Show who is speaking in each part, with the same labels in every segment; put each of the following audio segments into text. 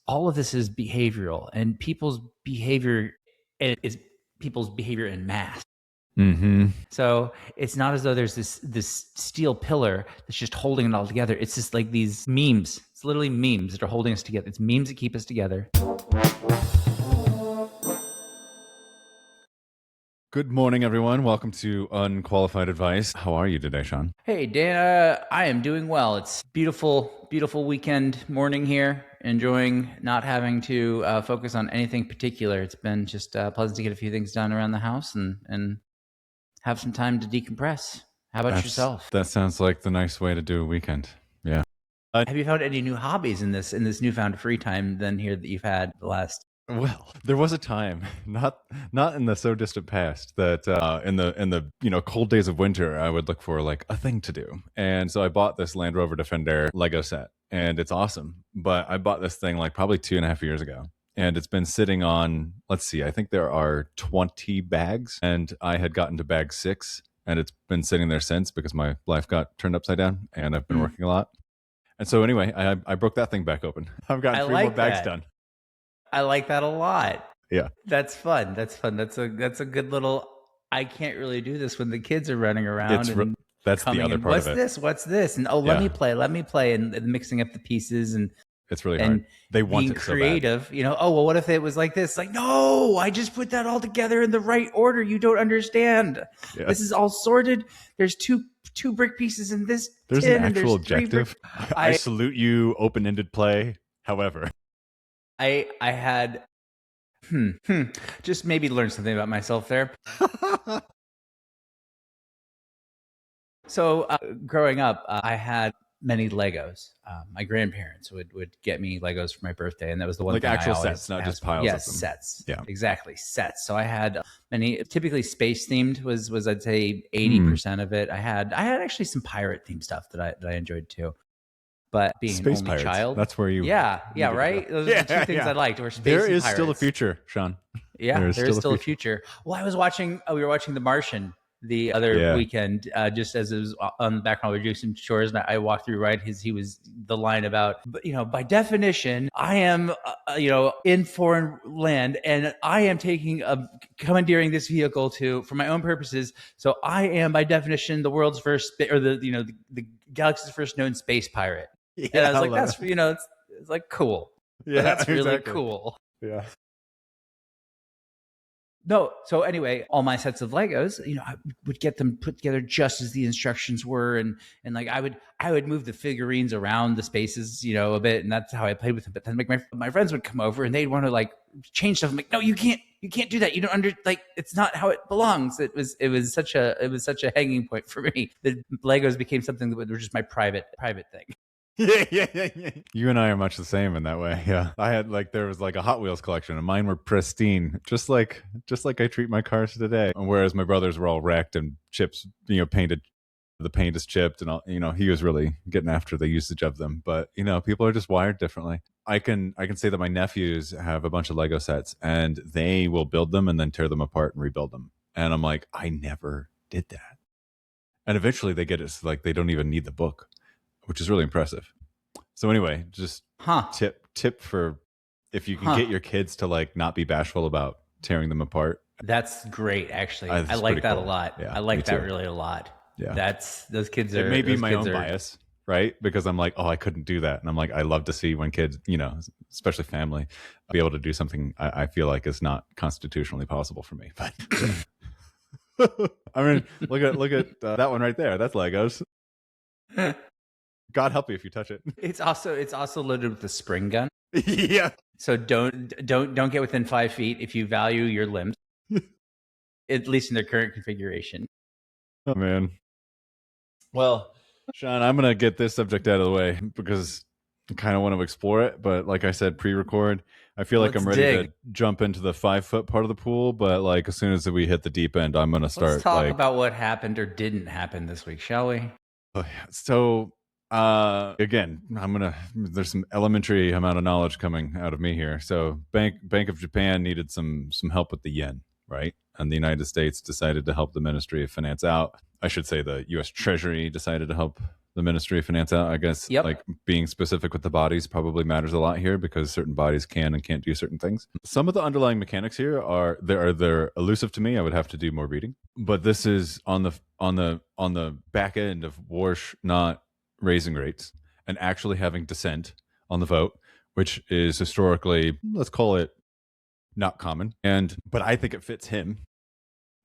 Speaker 1: all of this is behavioral, and people's behavior is people's behavior in mass.
Speaker 2: Mm-hmm.
Speaker 1: So it's not as though there's this steel pillar that's just holding it all together. It's just like these memes. It's literally memes that are holding us together. It's memes that keep us together.
Speaker 2: Good morning, everyone. Welcome to Unqualified Advice. How are you today, Sean?
Speaker 1: Hey, Dan, I am doing well. It's beautiful, beautiful weekend morning here. Enjoying not having to focus on anything particular. It's been just pleasant to get a few things done around the house and have some time to decompress. How about yourself?
Speaker 2: That sounds like the nice way to do a weekend. Yeah.
Speaker 1: Have you found any new hobbies in this newfound free time then here that you've had the last?
Speaker 2: Well, there was a time, not in the so distant past, that in the cold days of winter, I would look for like a thing to do, and so I bought this Land Rover Defender Lego set, and it's awesome. But I bought this thing like probably 2.5 years ago, and it's been sitting on. Let's see, I think there are 20 bags, and I had gotten to bag 6, and it's been sitting there since because my life got turned upside down, and I've been working a lot. And so anyway, I broke that thing back open. I've got 3 more bags done.
Speaker 1: I like that a lot.
Speaker 2: Yeah.
Speaker 1: That's fun. That's a good little, I can't really do this when the kids are running around.
Speaker 2: That's the other part of it.
Speaker 1: What's this? And let me play and mixing up the pieces and
Speaker 2: it's really hard. They want
Speaker 1: being
Speaker 2: it
Speaker 1: creative,
Speaker 2: so bad.
Speaker 1: Well, what if it was like this? Like, no, I just put that all together in the right order. You don't understand. Yeah. This is all sorted. There's two brick pieces in this.
Speaker 2: There's an actual objective. I salute you, open-ended play. However,
Speaker 1: I had just maybe learn something about myself there. So growing up, I had many Legos. My grandparents would get me Legos for my birthday, and that was the one
Speaker 2: like
Speaker 1: thing
Speaker 2: actual
Speaker 1: I
Speaker 2: sets, not just piles of them.
Speaker 1: Yes, sets.
Speaker 2: Yeah,
Speaker 1: exactly, sets. So I had many. Typically, space themed was I'd say 80% of it. I had actually some pirate themed stuff that I enjoyed too. But being
Speaker 2: space
Speaker 1: an only
Speaker 2: pirates,
Speaker 1: child,
Speaker 2: that's where you
Speaker 1: right. Those are the two things I liked. Were space
Speaker 2: there
Speaker 1: and
Speaker 2: is
Speaker 1: pirates.
Speaker 2: Still a future, Sean.
Speaker 1: Yeah, there is still a future. Well, I was watching. We were watching The Martian the other weekend, just as it was on the background. We were doing some chores, and I walked through he was the line about, by definition, I am, in foreign land, and I am commandeering this vehicle for my own purposes. So I am, by definition, the world's first, or the galaxy's first known space pirate. Yeah, and I was like, that's it's like cool. Yeah, that's really cool.
Speaker 2: Yeah.
Speaker 1: No, so anyway, all my sets of Legos, I would get them put together just as the instructions were, and like I would move the figurines around the spaces, a bit, and that's how I played with them. But then like my friends would come over and they'd want to like change stuff. I'm like, no, you can't do that. You don't it's not how it belongs. It was such a hanging point for me. The Legos became something that were just my private thing.
Speaker 2: Yeah. You and I are much the same in that way. Yeah. I had there was a Hot Wheels collection, and mine were pristine, just like I treat my cars today. Whereas my brothers were all wrecked and chips, painted. The paint is chipped, and all, he was really getting after the usage of them. But people are just wired differently. I can say that my nephews have a bunch of Lego sets, and they will build them and then tear them apart and rebuild them. And I'm like, I never did that. And eventually they get it so they don't even need the book, which is really impressive. So anyway, just tip for if you can get your kids to not be bashful about tearing them apart.
Speaker 1: That's great, actually. I like that cool. a lot. Yeah, I like that really a lot.
Speaker 2: Yeah,
Speaker 1: those kids are.
Speaker 2: It may be my own bias, right? Because I'm like, oh, I couldn't do that, and I'm like, I love to see when kids, especially family, be able to do something I feel like is not constitutionally possible for me. But I mean, look at that one right there. That's Legos. God help you if you touch it.
Speaker 1: It's also loaded with a spring gun.
Speaker 2: Yeah.
Speaker 1: So don't get within 5 feet if you value your limbs, at least in their current configuration.
Speaker 2: Oh man. Well, Sean, I'm gonna get this subject out of the way because I kind of want to explore it. But like I said, pre-record, I feel like I'm ready to jump into the 5-foot part of the pool. But as soon as we hit the deep end, I'm gonna start.
Speaker 1: Let's talk about what happened or didn't happen this week, shall we?
Speaker 2: So. Again, there's some elementary amount of knowledge coming out of me here. So Bank of Japan needed some help with the yen, right? And the United States decided to help the Ministry of Finance out. I should say the US Treasury decided to help the Ministry of Finance out. I guess like being specific with the bodies probably matters a lot here because certain bodies can and can't do certain things. Some of the underlying mechanics here are they're elusive to me. I would have to do more reading. But this is on the back end of Warsh not raising rates and actually having dissent on the vote, which is historically, let's call it, not common. But I think it fits him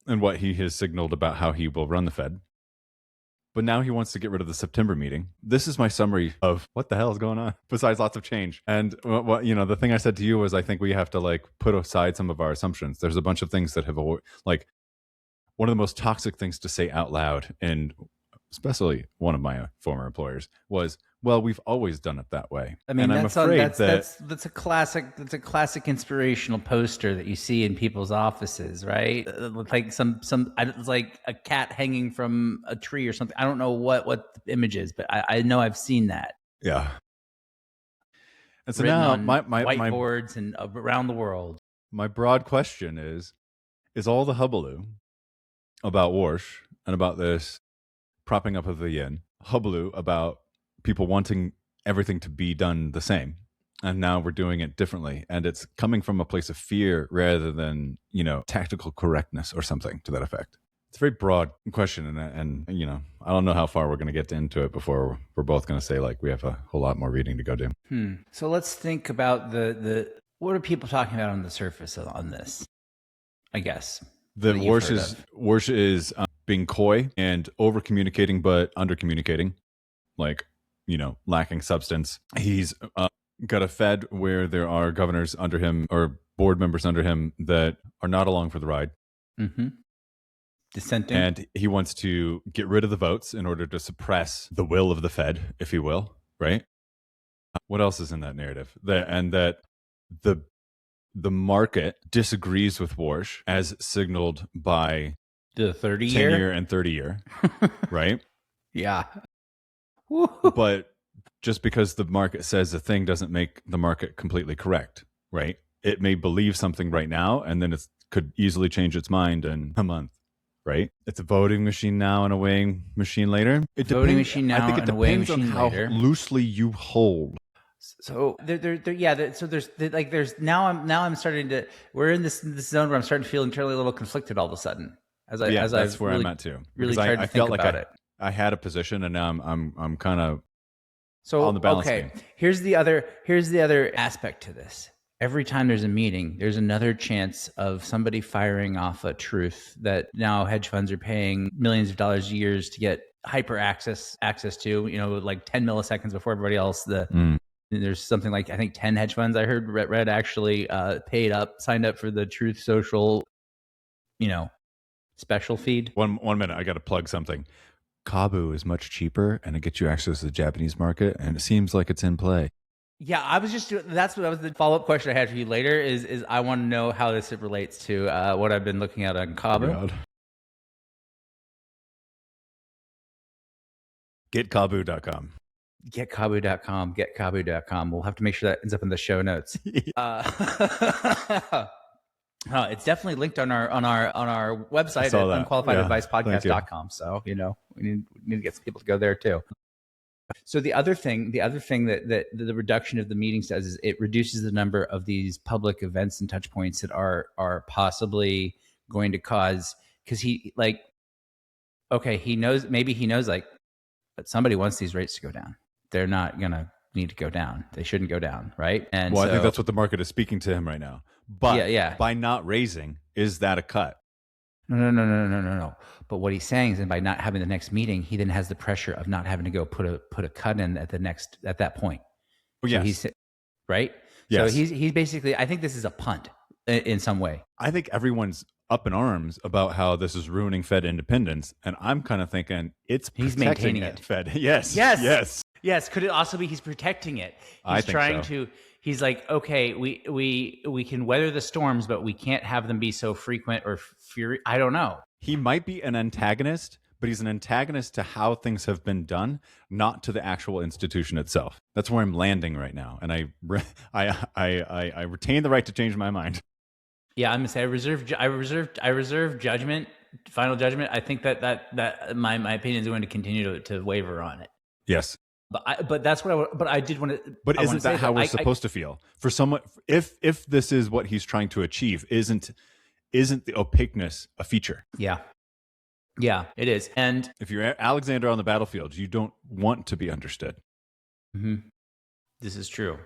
Speaker 2: and what he has signaled about how he will run the Fed. But now he wants to get rid of the September meeting. This is my summary of what the hell is going on, besides lots of change. And what the thing I said to you was, I think we have to like put aside some of our assumptions. There's a bunch of things that have like one of the most toxic things to say out loud, and especially one of my former employers, was, well, we've always done it that way.
Speaker 1: I mean,
Speaker 2: and
Speaker 1: that's a classic inspirational poster that you see in people's offices, right? Like it's like a cat hanging from a tree or something. I don't know what the image is, but I know I've seen that.
Speaker 2: Yeah. And so
Speaker 1: written
Speaker 2: now
Speaker 1: on
Speaker 2: my
Speaker 1: whiteboards and around the world.
Speaker 2: My broad question is all the hubbub about Warsh and about this propping up of the yen, hubbub about people wanting everything to be done the same, and now we're doing it differently, and it's coming from a place of fear rather than tactical correctness or something to that effect. It's a very broad question, and I don't know how far we're going to get into it before we're both going to say like we have a whole lot more reading to go do.
Speaker 1: So let's think about the what are people talking about on the surface on this? I guess
Speaker 2: the Warsh is being coy and over communicating but under communicating, like lacking substance. He's got a Fed where there are governors under him or board members under him that are not along for the ride.
Speaker 1: Mm-hmm. Dissenting.
Speaker 2: And he wants to get rid of the votes in order to suppress the will of the Fed, if you will, right? What else is in that narrative? That the market disagrees with Warsh as signaled by
Speaker 1: the 30-year
Speaker 2: 10-year and 30-year, right?
Speaker 1: Yeah.
Speaker 2: But just because the market says a thing doesn't make the market completely correct, right? It may believe something right now, and then it could easily change its mind in a month, right? It's a voting machine now and a weighing machine later.
Speaker 1: I think it depends on how
Speaker 2: loosely you hold.
Speaker 1: So there's now I'm starting to, we're in this zone where I'm starting to feel internally a little conflicted all of a sudden.
Speaker 2: That's where I'm at too.
Speaker 1: Really tried to think about it.
Speaker 2: I had a position, and now I'm kind of on the balance game.
Speaker 1: Here's the other aspect to this. Every time there's a meeting, there's another chance of somebody firing off a truth that now hedge funds are paying millions of dollars a year to get hyper access to, like 10 milliseconds before everybody else. There's something like, I think 10 hedge funds I heard read actually signed up for the Truth Social, special feed.
Speaker 2: One minute, I got to plug something. Kabu is much cheaper, and it gets you access to the Japanese market, and it seems like it's in play.
Speaker 1: Yeah, that was the follow-up question I had for you later is I want to know how this relates to what I've been looking at on Kabu.
Speaker 2: GetKabu.com.
Speaker 1: GetKabu.com. We'll have to make sure that ends up in the show notes. It's definitely linked on our website at unqualifiedadvicepodcast.com. So we need to get some people to go there too. So the other thing that the reduction of the meetings does is it reduces the number of these public events and touch points that are possibly going to cause, because he knows but somebody wants these rates to go down. They're not gonna need to go down. They shouldn't go down, right? And
Speaker 2: I think that's what the market is speaking to him right now. But
Speaker 1: by
Speaker 2: not raising, is that a cut?
Speaker 1: No. But what he's saying is, and by not having the next meeting, he then has the pressure of not having to go put a cut in at that point.
Speaker 2: Oh, yes.
Speaker 1: So he's right.
Speaker 2: Yes.
Speaker 1: So he's basically, I think this is a punt in some way.
Speaker 2: I think everyone's up in arms about how this is ruining Fed independence, and I'm kind of thinking he's
Speaker 1: maintaining it.
Speaker 2: Fed. Yes.
Speaker 1: Could it also be he's protecting it? He's like, okay, we can weather the storms, but we can't have them be so frequent or furious. I don't know.
Speaker 2: He might be an antagonist, but he's an antagonist to how things have been done, not to the actual institution itself. That's where I'm landing right now, and I retain the right to change my mind.
Speaker 1: Yeah, I'm gonna say I reserve judgment, final judgment. I think that my opinion is going to continue to waver on it.
Speaker 2: Yes.
Speaker 1: But that's what but I did want to.
Speaker 2: But isn't that how we're supposed to feel? For someone, if this is what he's trying to achieve, isn't the opaqueness a feature?
Speaker 1: Yeah. Yeah, it is. And
Speaker 2: if you're Alexander on the battlefield, you don't want to be understood.
Speaker 1: Mm-hmm. This is true.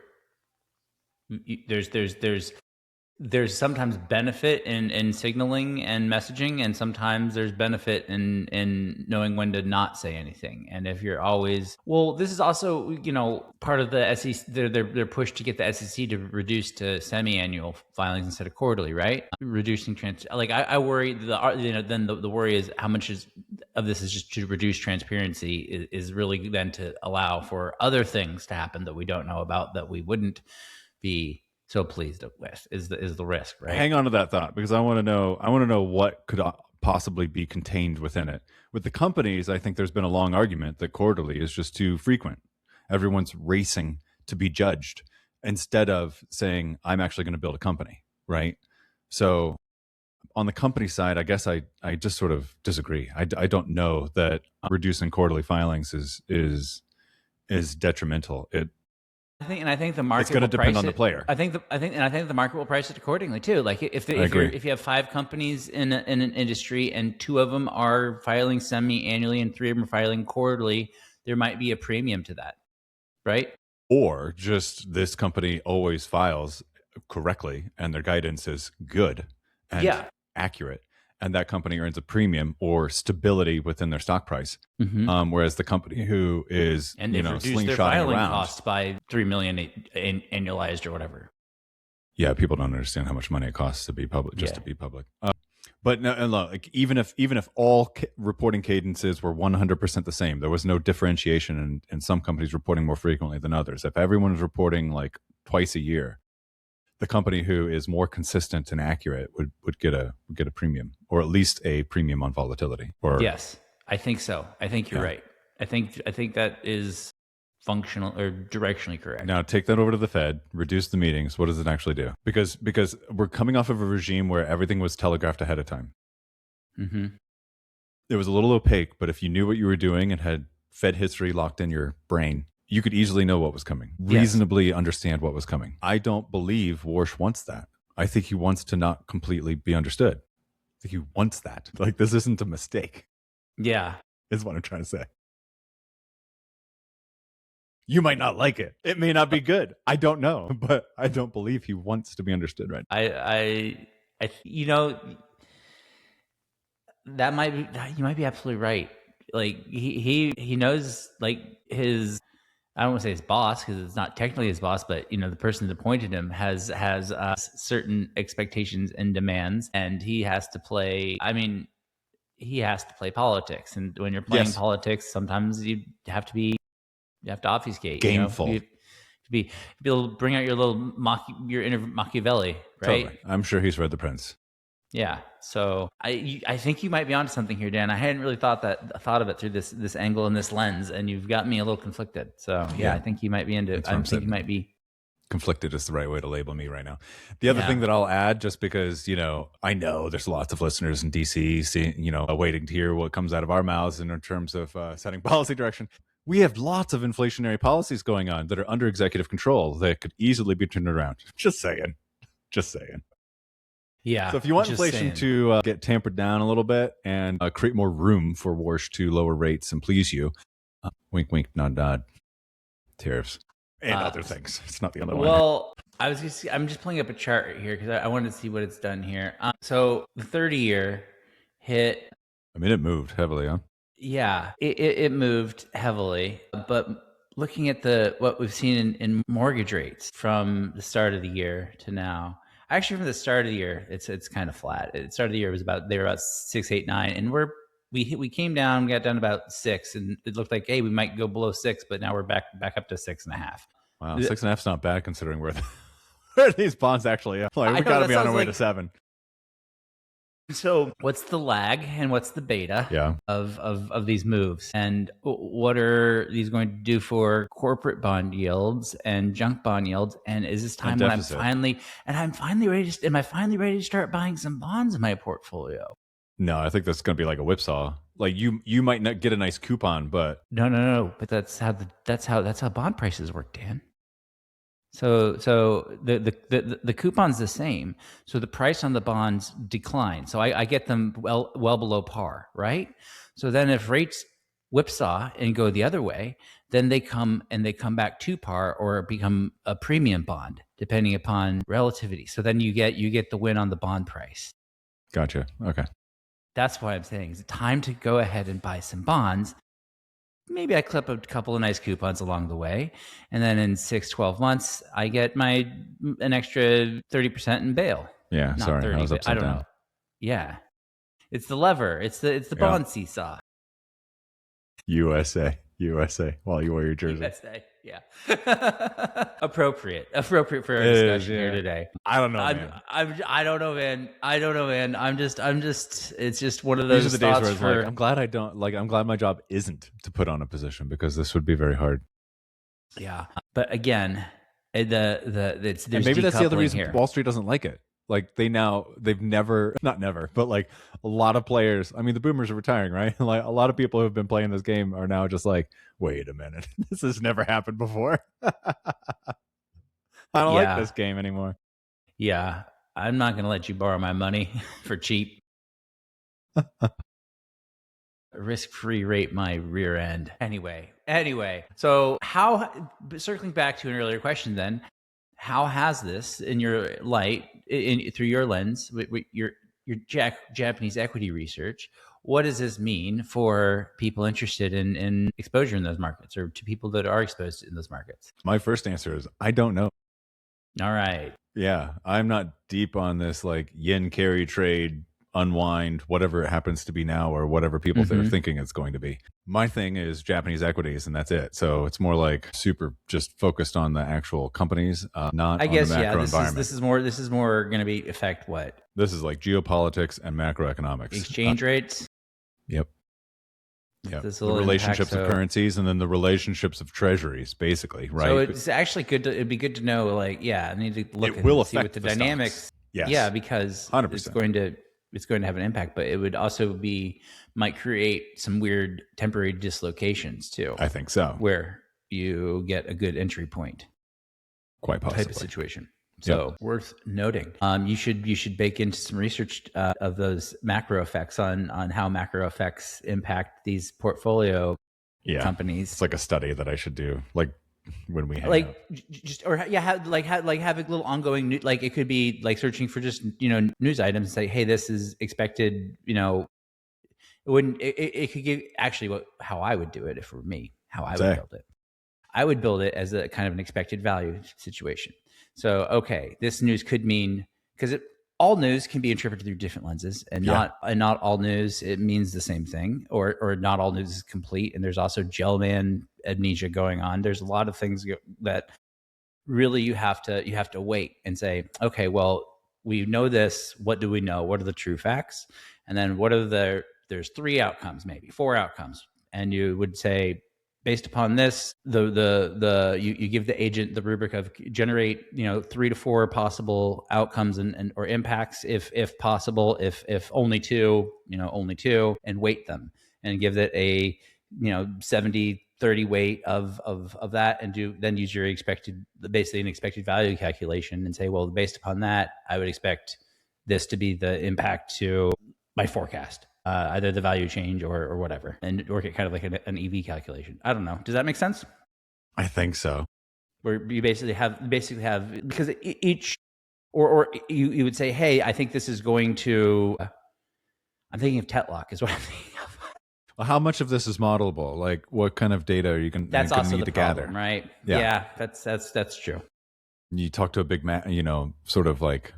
Speaker 1: There's sometimes benefit in signaling and messaging, and sometimes there's benefit in knowing when to not say anything. And if you're always, this is also, part of the SEC, they're pushed to get the SEC to reduce to semi-annual filings instead of quarterly, right? Reducing I worry then the worry is how much of this is just to reduce transparency is really then to allow for other things to happen that we don't know about, that we wouldn't be so pleased with is the risk, right?
Speaker 2: Hang on to that thought, because I want to know what could possibly be contained within it. With the companies, I think there's been a long argument that quarterly is just too frequent. Everyone's racing to be judged instead of saying, I'm actually going to build a company, right? So on the company side, I guess I just sort of disagree. I don't know that reducing quarterly filings is detrimental.
Speaker 1: I think the market.
Speaker 2: It's going to depend on the player.
Speaker 1: I think the market will price it accordingly too. Like if you have 5 companies in an industry and 2 of them are filing semi-annually and 3 of them are filing quarterly, there might be a premium to that, right?
Speaker 2: Or just this company always files correctly and their guidance is good and accurate, and that company earns a premium or stability within their stock price. Mm-hmm. Whereas the company who is
Speaker 1: reduced their filing costs by $3 million annualized or whatever.
Speaker 2: Yeah, people don't understand how much money it costs to be public, to be public. But no, and look, like even if all reporting cadences were 100% the same, there was no differentiation in some companies reporting more frequently than others. If everyone is reporting like twice a year, the company who is more consistent and accurate would get a premium, or at least a premium on volatility.
Speaker 1: Yes, I think so. I think you're right. I think that is functional or directionally correct.
Speaker 2: Now take that over to the Fed, reduce the meetings. What does it actually do? Because we're coming off of a regime where everything was telegraphed ahead of time. Mm-hmm. It was a little opaque, but if you knew what you were doing and had Fed history locked in your brain, you could easily know what was coming, reasonably understand what was coming. I don't believe Warsh wants that. I think he wants to not completely be understood. I think he wants that. Like, this isn't a mistake.
Speaker 1: Yeah.
Speaker 2: Is what I'm trying to say. You might not like it. It may not be good. I don't know, but I don't believe he wants to be understood right now.
Speaker 1: That you might be absolutely right. Like he knows, like, his, I don't want to say his boss, because it's not technically his boss, but the person that appointed him has certain expectations and demands, and he has to play. I mean, he has to play politics, and when you're playing politics, sometimes you have to obfuscate.
Speaker 2: Gameful.
Speaker 1: You be able to bring out your inner Machiavelli, right?
Speaker 2: Totally. I'm sure he's read The Prince.
Speaker 1: Yeah. So I think you might be onto something here, Dan. I hadn't really thought of it through this angle and this lens, and you've got me a little conflicted. So yeah. I think you might be into it. I think you might be.
Speaker 2: Conflicted is the right way to label me right now. The other thing that I'll add, just because, I know there's lots of listeners in DC, waiting to hear what comes out of our mouths in terms of setting policy direction. We have lots of inflationary policies going on that are under executive control that could easily be turned around. Just saying.
Speaker 1: Yeah.
Speaker 2: So if you want inflation to get tampered down a little bit and create more room for Warsh to lower rates and please you, wink, wink, nod, nod, tariffs and other things. It's not the only one.
Speaker 1: Well, I'm just pulling up a chart right here because I wanted to see what it's done here. So the 30-year hit.
Speaker 2: I mean, it moved heavily, huh?
Speaker 1: Yeah, it moved heavily, but looking at what we've seen in mortgage rates from the start of the year to now, actually from the start of the year, it's kind of flat. At the start of the year they were about 6, 8, 9, and we came down, got down to about 6, and it looked like, hey, we might go below 6, but now we're back up to 6.5.
Speaker 2: Wow, 6.5 is not bad considering where these bonds actually are. Like, we got to be on our way to 7.
Speaker 1: So what's the lag and what's the beta of these moves? And what are these going to do for corporate bond yields and junk bond yields? And is this time when I'm finally ready to start buying some bonds in my portfolio?
Speaker 2: No, I think that's going to be like a whipsaw. Like you might not get a nice coupon, but
Speaker 1: no. But that's how bond prices work, Dan. So the coupon's the same. So the price on the bonds decline. So I get them well below par, right? So then if rates whipsaw and go the other way, then they come back to par or become a premium bond, depending upon relativity. So then you get the win on the bond price.
Speaker 2: Gotcha. Okay.
Speaker 1: That's why I'm saying it's time to go ahead and buy some bonds. Maybe I clip a couple of nice coupons along the way. And then in 6-12 months, I get an extra 30% in bail.
Speaker 2: Yeah,
Speaker 1: Not
Speaker 2: sorry.
Speaker 1: 30,
Speaker 2: I was
Speaker 1: but
Speaker 2: upside
Speaker 1: I don't
Speaker 2: down.
Speaker 1: know. Yeah. It's the lever. It's the bond seesaw.
Speaker 2: USA while you wear your jersey.
Speaker 1: USA, yeah. Appropriate for our discussion here today.
Speaker 2: I don't know, man.
Speaker 1: I don't know, man. I'm just. It's just one of those.
Speaker 2: These are the days where it's like, I'm glad my job isn't to put on a position, because this would be very hard.
Speaker 1: Yeah, but again, there's
Speaker 2: and maybe that's the other reason
Speaker 1: here.
Speaker 2: Wall Street doesn't like it. Like they've never, not never, but like a lot of players, I mean, the boomers are retiring, right? Like a lot of people who have been playing this game are now just like, wait a minute, this has never happened before. I don't like this game anymore.
Speaker 1: Yeah, I'm not going to let you borrow my money for cheap. Risk-free rate my rear end. Anyway, so circling back to an earlier question then, how has this, in your light, through your lens, with your Japanese equity research, what does this mean for people interested in exposure in those markets, or to people that are exposed in those markets?
Speaker 2: My first answer is I don't know.
Speaker 1: All right.
Speaker 2: Yeah, I'm not deep on this like yen carry trade, unwind, whatever it happens to be now, or whatever people they're thinking it's going to be. My thing is Japanese equities, and that's it. So it's more like super just focused on the actual companies, not on the macro environment.
Speaker 1: This is more going to be affect what?
Speaker 2: This is like geopolitics and macroeconomics.
Speaker 1: Exchange rates?
Speaker 2: Yep. Yeah, the relationships of currencies, and then the relationships of treasuries, basically, right?
Speaker 1: So it's actually good. It'd be good to know, like, I need to look and see what the dynamics.
Speaker 2: Yes.
Speaker 1: Yeah, because
Speaker 2: 100%.
Speaker 1: it's going to have an impact, but it would also might create some weird temporary dislocations too.
Speaker 2: I think so.
Speaker 1: Where you get a good entry point.
Speaker 2: Quite possibly.
Speaker 1: Type of situation. So worth noting. You should bake into some research of those macro effects on how macro effects impact these portfolio companies.
Speaker 2: It's like a study that I should do, like when we hang
Speaker 1: out. Have a little ongoing like it could be like searching for just news items and say, hey, this is expected. It could give actually how I would do it if it were me. How I would build it. I would build it as a kind of an expected value situation. So, okay, this news could mean, because all news can be interpreted through different lenses, and not all news it means the same thing, or not all news is complete. And there's also gel-man amnesia going on. There's a lot of things that really you have to wait and say, okay, well, we know this. What do we know? What are the true facts? And then there's 3 outcomes, maybe 4 outcomes, and you would say, based upon this, you give the agent the rubric of generate 3 to 4 possible outcomes or impacts if possible, if only 2, only 2, and weight them and give it a 70-30 weight of that, and then use your basically an expected value calculation and say, well, based upon that, I would expect this to be the impact to my forecast. Either the value change or whatever, and work it kind of like an EV calculation. I don't know. Does that make sense?
Speaker 2: I think so.
Speaker 1: Where you basically have because each or you would say, hey, I think this is going to. I'm thinking of Tetlock is what I'm thinking of.
Speaker 2: Well, how much of this is modelable? Like, what kind of data are you going to need to gather?
Speaker 1: Right? Yeah, that's true.
Speaker 2: You talk to a big sort of like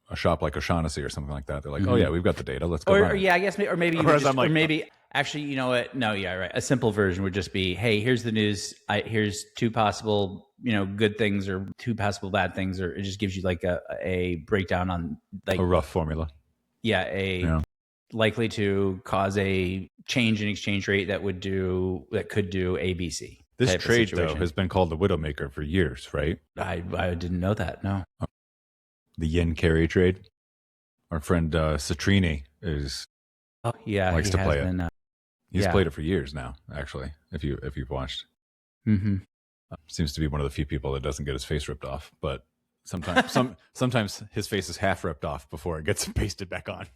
Speaker 2: a shop like O'Shaughnessy or something like that. They're like, oh yeah, we've got the data. Let's go.
Speaker 1: I guess, maybe actually, you know what? No, yeah, right. A simple version would just be, hey, here's the news. Here's 2 possible, good things or 2 possible bad things, or it just gives you like a breakdown on like
Speaker 2: a rough formula.
Speaker 1: Yeah, likely to cause a change in exchange rate that could do ABC.
Speaker 2: This trade though has been called the Widowmaker for years, right?
Speaker 1: I didn't know that. No.
Speaker 2: The yen carry trade. Our friend Citrini is
Speaker 1: Oh yeah,
Speaker 2: likes to play
Speaker 1: been,
Speaker 2: it. He's played it for years now, actually. If you've watched, seems to be one of the few people that doesn't get his face ripped off. But sometimes his face is half ripped off before it gets pasted back on.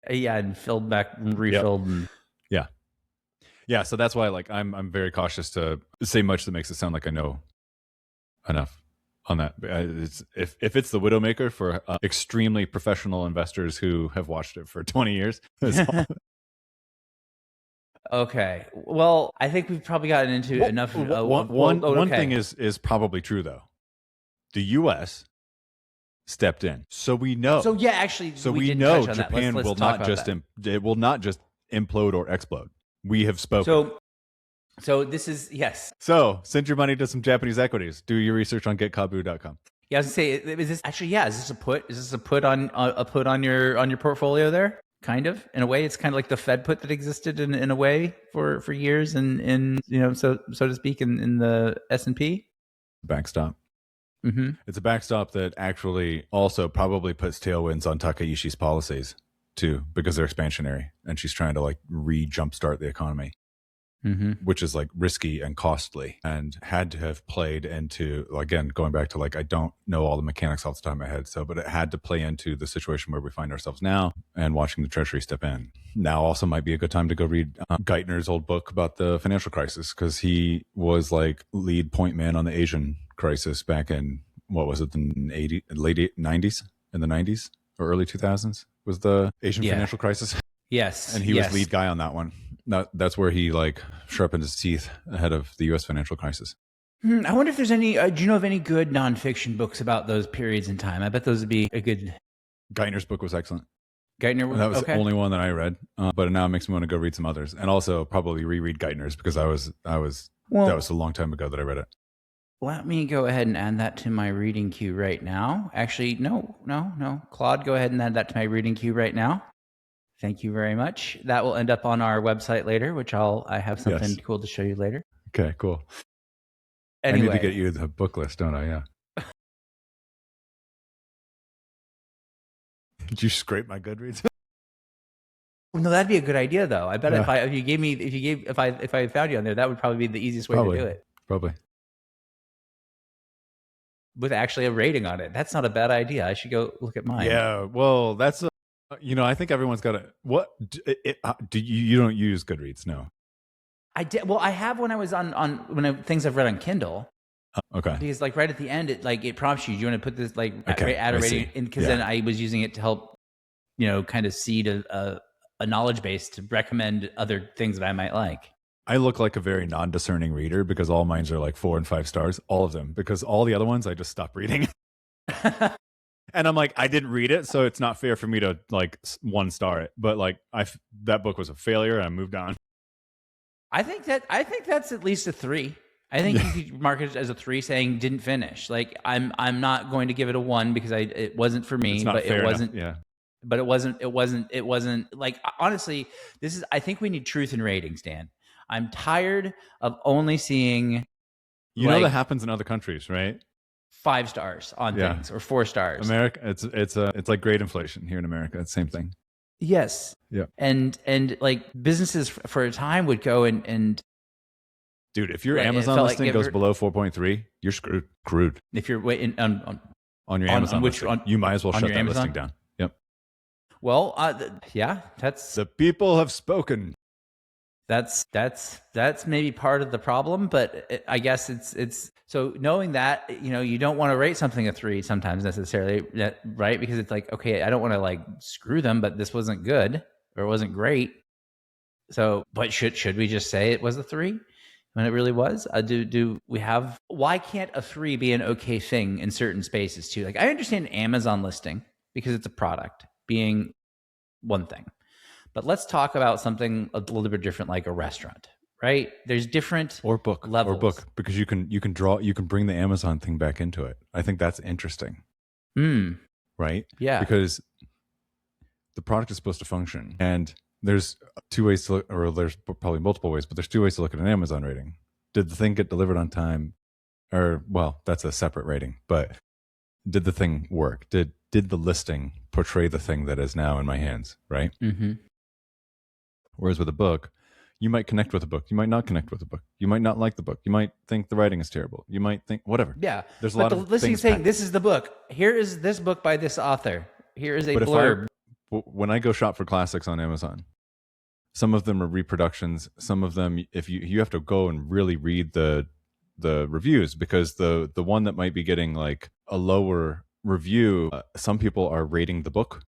Speaker 1: and filled back and refilled.
Speaker 2: Yep. Yeah. So that's why, like, I'm very cautious to say much that makes it sound like I know enough on that. If it's the Widowmaker for extremely professional investors who have watched it for 20 years.
Speaker 1: Okay. Well, I think we've probably gotten into enough.
Speaker 2: One thing is probably true though. The U.S. stepped in, so we know.
Speaker 1: So yeah, actually,
Speaker 2: so we know Japan will not just it will not just implode or explode. We have spoken.
Speaker 1: So this is yes.
Speaker 2: So send your money to some Japanese equities. Do your research on getkabu.com.
Speaker 1: Yeah, I was gonna say, is this actually? Yeah, is this a put? Is this a put on your portfolio there? Kind of, in a way, it's kind of like the Fed put that existed in a way for years, and so to speak, in the S&P
Speaker 2: backstop. It's a backstop that actually also probably puts tailwinds on Takaishi's policies too, because they're expansionary, and she's trying to like jumpstart the economy. Which is like risky and costly, and had to have played into, again, going back to like, I don't know all the mechanics off the top of my head, but it had to play into the situation where we find ourselves now, and watching the Treasury step in. Now also might be a good time to go read Geithner's old book about the financial crisis, because he was like lead point man on the Asian crisis back in, what was it, the late 90s, in the 90s or early 2000s was the Asian financial crisis.
Speaker 1: Yes.
Speaker 2: And he was lead guy on that one. That's where he like sharpened his teeth ahead of the U.S. financial crisis.
Speaker 1: I wonder if there's any, do you know of any good nonfiction books about those periods in time? I bet those would be a good.
Speaker 2: Geithner's book was excellent.
Speaker 1: Geithner,
Speaker 2: that was the only one that I read, but now it makes me want to go read some others, and also probably reread Geithner's, because that was a long time ago that I read it.
Speaker 1: Let me go ahead and add that to my reading queue right now. Actually, no. Claude, go ahead and add that to my reading queue right now. Thank you very much. That will end up on our website later, which I have something cool to show you later.
Speaker 2: Okay, cool.
Speaker 1: Anyway,
Speaker 2: I need to get you the book list, don't I? Yeah. Did you scrape my Goodreads?
Speaker 1: No, that'd be a good idea, though. I bet if I found you on there, that would probably be the easiest way to do it.
Speaker 2: Probably.
Speaker 1: With actually a rating on it. That's not a bad idea. I should go look at mine.
Speaker 2: Yeah, well, that's I think everyone's got to. What do you don't use Goodreads? No,
Speaker 1: I did. Well, I have when I was on things I've read on Kindle.
Speaker 2: Okay.
Speaker 1: Because like right at the end, it prompts you. Do you want to put this add a rating? Because then I was using it to help, kind of seed a knowledge base to recommend other things that I might like.
Speaker 2: I look like a very non-discerning reader because all mine are like 4 and 5 stars, all of them. Because all the other ones I just stopped reading. And I'm like, I didn't read it, so it's not fair for me to like 1 star it. But like, that book was a failure, and I moved on.
Speaker 1: I think that's at least a 3. I think you could mark it as a 3, saying didn't finish. Like I'm not going to give it a 1 because it wasn't for me.
Speaker 2: It's not
Speaker 1: but
Speaker 2: fair
Speaker 1: it wasn't.
Speaker 2: Enough. Yeah.
Speaker 1: But it wasn't like, honestly, I think we need truth in ratings, Dan. I'm tired of only seeing.
Speaker 2: That happens in other countries, right?
Speaker 1: 5 stars on things, or 4 stars.
Speaker 2: America, it's like great inflation here in America. It's the same thing.
Speaker 1: Yes.
Speaker 2: Yeah.
Speaker 1: And like businesses for a time would go and
Speaker 2: dude, if your Amazon listing goes below 4.3, you're screwed.
Speaker 1: If you're waiting on
Speaker 2: your Amazon listing, you might as well shut that listing down. Yep.
Speaker 1: Well, that's
Speaker 2: the people have spoken.
Speaker 1: That's maybe part of the problem, but I guess it's so knowing that, you don't want to rate something a 3 sometimes necessarily, right? Because it's like, okay, I don't want to like screw them, but this wasn't good or it wasn't great. So, but should we just say it was a 3 when it really was? Why can't a 3 be an okay thing in certain spaces too? Like I understand Amazon listing because it's a product being one thing. But let's talk about something a little bit different, like a restaurant, right? There's different levels.
Speaker 2: Because you can bring the Amazon thing back into it. I think that's interesting. Right?
Speaker 1: Yeah.
Speaker 2: Because the product is supposed to function, and there's 2 ways to look, or there's probably multiple ways, but there's 2 ways to look at an Amazon rating. Did the thing get delivered on time? Or, well, that's a separate rating, but did the thing work? Did did the listing portray the thing that is now in my hands, right?
Speaker 1: Mm-hmm.
Speaker 2: Whereas with a book, you might connect with a book. You might not connect with a book. You might not like the book. You might think the writing is terrible. You might think whatever.
Speaker 1: Yeah.
Speaker 2: There's a
Speaker 1: but
Speaker 2: lot
Speaker 1: the
Speaker 2: of
Speaker 1: listing
Speaker 2: things.
Speaker 1: saying, this is the book. Here is this book by this author. Here is a blurb.
Speaker 2: When I go shop for classics on Amazon, some of them are reproductions. Some of them, if you have to go and really read the reviews, because the one that might be getting like a lower review, some people are rating the book,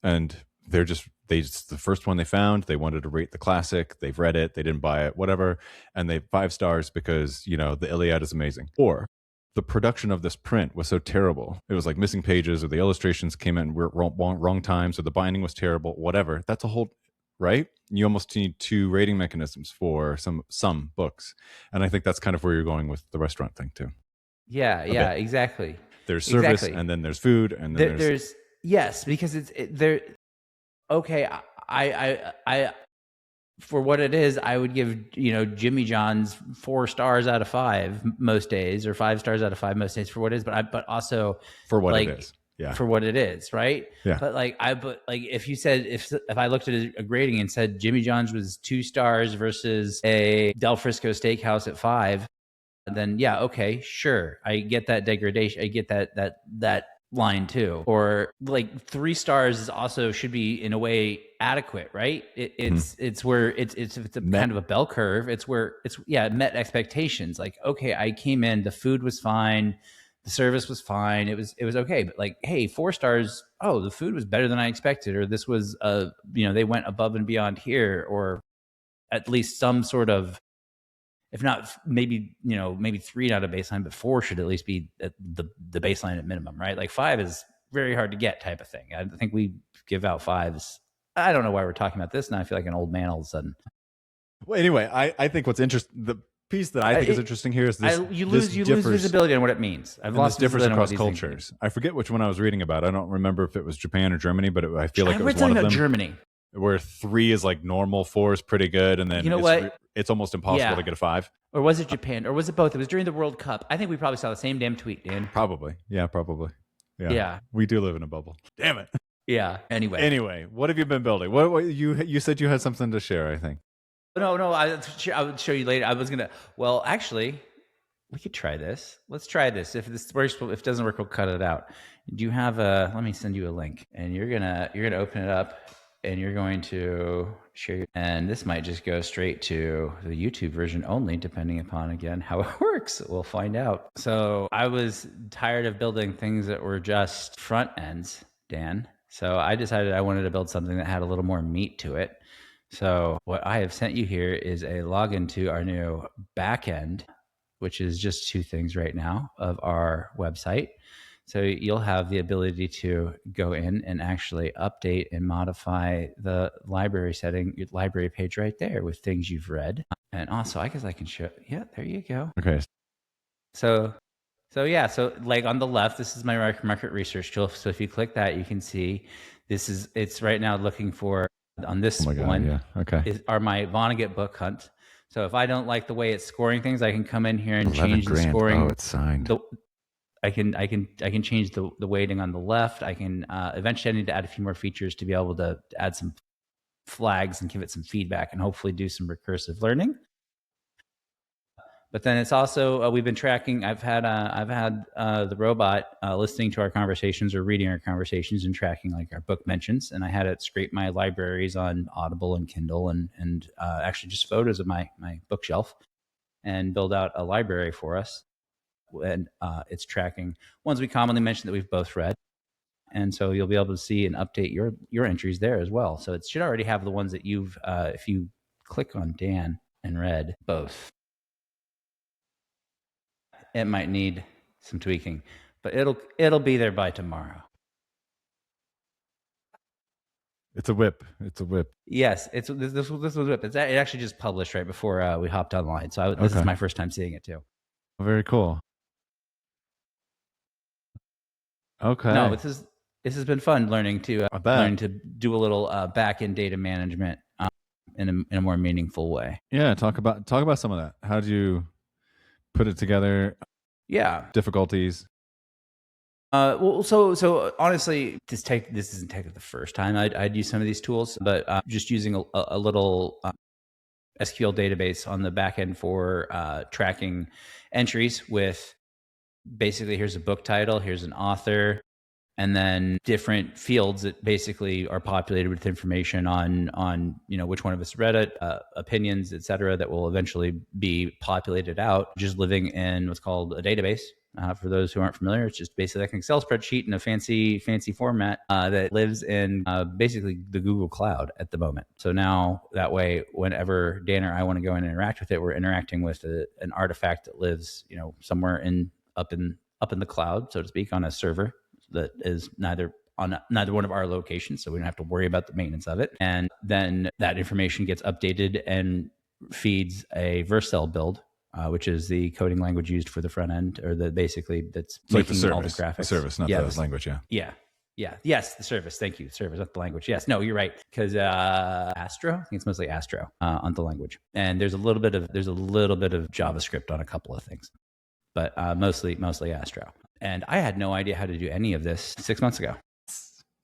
Speaker 2: and they're just the first one they found, they wanted to rate the classic, they've read it, they didn't buy it, whatever, and they 5 stars because, you know, the Iliad is amazing. Or the production of this print was so terrible, it was like missing pages, or the illustrations came in wrong times, or the binding was terrible, whatever. That's a whole, right? You almost need 2 rating mechanisms for some books, and I think that's kind of where you're going with the restaurant thing too.
Speaker 1: Yeah, exactly.
Speaker 2: There's service, and then there's food, and then there's
Speaker 1: yes, because there. Okay, I for what it is, I would give, you know, Jimmy John's 4 stars out of 5 most days, or 5 stars out of 5 most days for what it is, but also
Speaker 2: for what
Speaker 1: like,
Speaker 2: it is. Yeah.
Speaker 1: For what it is, right?
Speaker 2: Yeah.
Speaker 1: But like if you said, if I looked at a grading and said Jimmy John's was 2 stars versus a Del Frisco Steakhouse at 5, then yeah, okay, sure, I get that degradation, I get that line too. Or like 3 stars is also should be in a way adequate, right? It's where it's a kind of a bell curve. It's where it met expectations. Like, okay, I came in, the food was fine, the service was fine, it was okay. But like, hey, 4 stars, oh, the food was better than I expected, or this was they went above and beyond here, or at least some sort of, if not maybe 3 not a baseline, but 4 should at least be at the baseline at minimum, right? Like 5 is very hard to get type of thing. I think we give out 5s. I don't know why we're talking about this now. I feel like an old man all of a sudden.
Speaker 2: Well, anyway, I think what's interesting, the piece that I think is interesting here is this. You lose
Speaker 1: visibility on what it means. I've lost
Speaker 2: differs across cultures. I forget which one I was reading about. I don't remember if it was Japan or Germany, but I feel like it was one of them.
Speaker 1: Germany,
Speaker 2: where 3 is like normal, 4 is pretty good, and then it's almost impossible to get a 5.
Speaker 1: Or was it Japan? Or was it both? It was during the World Cup. I think we probably saw the same damn tweet, Dan.
Speaker 2: Probably. Yeah, probably. Yeah. We do live in a bubble. Damn it.
Speaker 1: Yeah. Anyway,
Speaker 2: what have you been building? What you said you had something to share, I think.
Speaker 1: No. I would show you later. I was gonna. Well, actually, we could try this. Let's try this. If this works, if it doesn't work, we'll cut it out. Do you have a? Let me send you a link, and you're gonna open it up, and you're going to share. And this might just go straight to the YouTube version only, depending upon, again, how it works. We'll find out. So I was tired of building things that were just front ends, Dan. So I decided I wanted to build something that had a little more meat to it. So what I have sent you here is a login to our new backend, which is just 2 things right now of our website. So you'll have the ability to go in and actually update and modify the library setting, your library page right there with things you've read. And also, I guess I can show. Yeah, there you go.
Speaker 2: Okay.
Speaker 1: So like on the left, this is my market research tool. So if you click that, you can see it's right now looking for, on this one,
Speaker 2: yeah. Okay.
Speaker 1: Are my Vonnegut book hunt. So if I don't like the way it's scoring things, I can come in here and change the scoring.
Speaker 2: Oh, it's signed.
Speaker 1: I can change the weighting on the left. I can eventually I need to add a few more features to be able to add some flags and give it some feedback and hopefully do some recursive learning. But then it's also we've been tracking. I've had the robot listening to our conversations or reading our conversations and tracking like our book mentions. And I had it scrape my libraries on Audible and Kindle and actually just photos of my bookshelf and build out a library for us. And it's tracking ones we commonly mention that we've both read. And so you'll be able to see and update your entries there as well. So it should already have the ones that you've, if you click on Dan and read both. It might need some tweaking, but it'll be there by tomorrow.
Speaker 2: It's a whip.
Speaker 1: Yes, this was a whip. It actually just published right before we hopped online. So this is my first time seeing it too.
Speaker 2: Very cool. Okay.
Speaker 1: No, this has been fun learning to do a little back-end data management in a more meaningful way.
Speaker 2: Yeah, talk about some of that. How do you put it together?
Speaker 1: Yeah.
Speaker 2: Difficulties.
Speaker 1: So honestly, this isn't technically the first time I'd use some of these tools, but just using a little SQL database on the back end for tracking entries with basically here's a book title, here's an author, and then different fields that basically are populated with information on which one of us read it, opinions, et cetera, that will eventually be populated out, just living in what's called a database. For those who aren't familiar, it's just basically like an Excel spreadsheet in a fancy format that lives in basically the Google Cloud at the moment. So now that way, whenever Dan or I want to go and interact with it, we're interacting with an artifact that lives, somewhere up in the cloud, so to speak, on a server that is neither one of our locations, so we don't have to worry about the maintenance of it. And then that information gets updated and feeds a Vercel build, which is the coding language used for the front end, or that's
Speaker 2: it's
Speaker 1: making
Speaker 2: like
Speaker 1: all the graphics.
Speaker 2: The service, not the language.
Speaker 1: Yeah. Yes, the service. Thank you. Service, not the language. Yes. No, you're right. Because Astro, I think it's mostly Astro on the language, and there's a little bit of JavaScript on a couple of things, but mostly Astro. And I had no idea how to do any of this 6 months ago.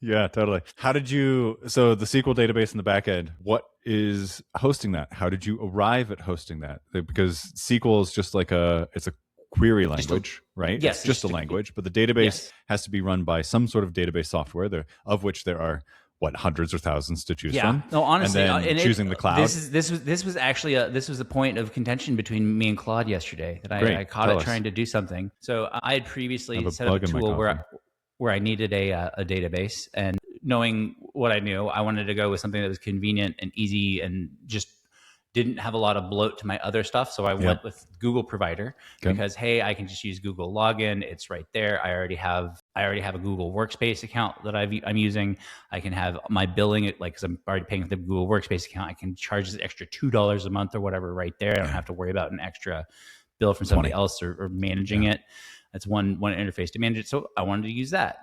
Speaker 2: Yeah, totally. So the SQL database in the back end, what is hosting that? How did you arrive at hosting that? Because SQL is just like it's a query language, right?
Speaker 1: Yes.
Speaker 2: It's just a language, but the database has to be run by some sort of database software, of which there are hundreds or thousands to choose from.
Speaker 1: No, honestly,
Speaker 2: and then choosing the cloud.
Speaker 1: This was actually a point of contention between me and Claude yesterday that I caught it trying to do something. So I had previously set up a tool where I needed a database, and knowing what I knew, I wanted to go with something that was convenient and easy and just didn't have a lot of bloat to my other stuff. So I went with Google Provider because, hey, I can just use Google Login. It's right there. I already have a Google Workspace account that I'm using. I can have my billing, because I'm already paying for the Google Workspace account. I can charge this extra $2 a month or whatever right there. I don't have to worry about an extra bill from somebody else or managing it. That's one interface to manage it. So I wanted to use that.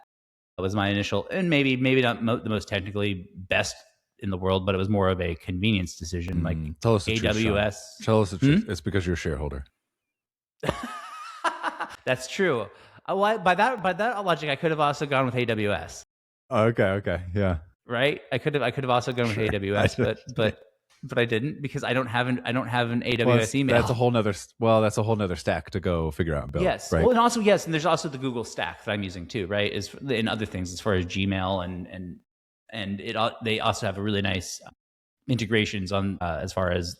Speaker 1: That was my initial, and maybe not the most technically best in the world, but it was more of a convenience decision. Like
Speaker 2: tell us the
Speaker 1: AWS.
Speaker 2: Tell us the truth. It's because you're a shareholder.
Speaker 1: That's true. By that logic, I could have also gone with AWS.
Speaker 2: Okay, yeah.
Speaker 1: Right. I could have also gone with AWS, but I didn't, because I don't have an AWS email.
Speaker 2: That's a whole nother stack to go figure out and build.
Speaker 1: Yes.
Speaker 2: Right?
Speaker 1: Well, and also and there's also the Google stack that I'm using too, right? Is in other things as far as Gmail and they also have a really nice integrations on as far as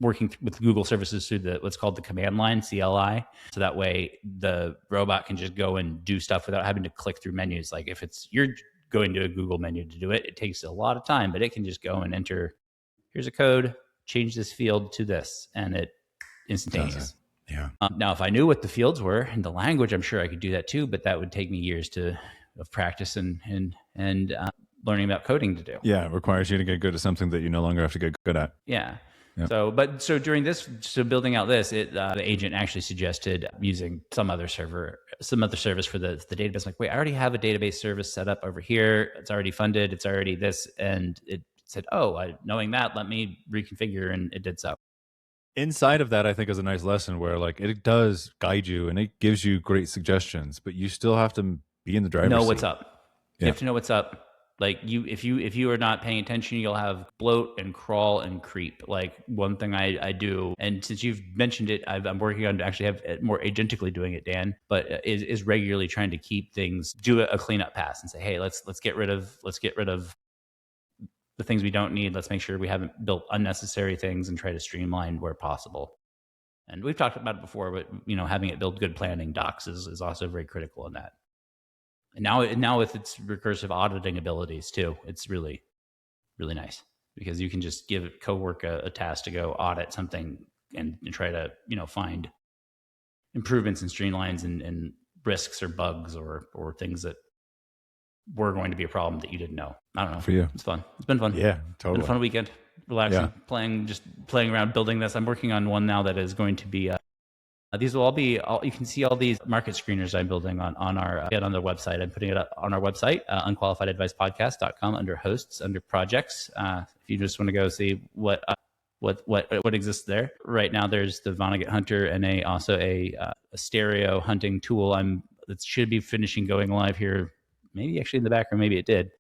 Speaker 1: working with Google services through what's called the command line, CLI. So that way the robot can just go and do stuff without having to click through menus. Like if you're going to a Google menu to do it, it takes a lot of time, but it can just go and enter, here's a code, change this field to this, and it instantaneous.
Speaker 2: Yeah.
Speaker 1: Now, if I knew what the fields were and the language, I'm sure I could do that too, but that would take me years of practice and learning about coding to do.
Speaker 2: Yeah, it requires you to get good at something that you no longer have to get good at.
Speaker 1: Yeah. Yep. So during this, building out this, the agent actually suggested using some other service for the database. Like, wait, I already have a database service set up over here. It's already funded. It's already this. And it said, knowing that, let me reconfigure. And it did so.
Speaker 2: Inside of that, I think is a nice lesson where it does guide you and it gives you great suggestions, but you still have to be in the driver's seat.
Speaker 1: Know what's up. Yeah. You have to know what's up. Like if you are not paying attention, you'll have bloat and crawl and creep. Like one thing I do, and since you've mentioned it, I'm working on to actually have it more agentically doing it, Dan, but is regularly trying to keep things, do a cleanup pass and say, hey, let's get rid of the things we don't need. Let's make sure we haven't built unnecessary things and try to streamline where possible. And we've talked about it before, but having it build good planning docs is also very critical in that. And now with its recursive auditing abilities too, it's really, really nice because you can just give cowork a task to go audit something and try to, find improvements and streamlines and risks or bugs or things that were going to be a problem that you didn't know. I don't know.
Speaker 2: For you.
Speaker 1: It's fun. It's been fun.
Speaker 2: Yeah, totally.
Speaker 1: It's been a fun weekend. Relaxing, playing around building this. I'm working on one now that is going to be these will all be, you can see all these market screeners I'm building on the website. I'm putting it up on our website, unqualifiedadvicepodcast.com, under hosts, under projects. If you just want to go see what exists there. Right now, there's the Vonnegut Hunter and also a stereo hunting tool I'm It should be finishing going live here, maybe actually in the background, maybe it did.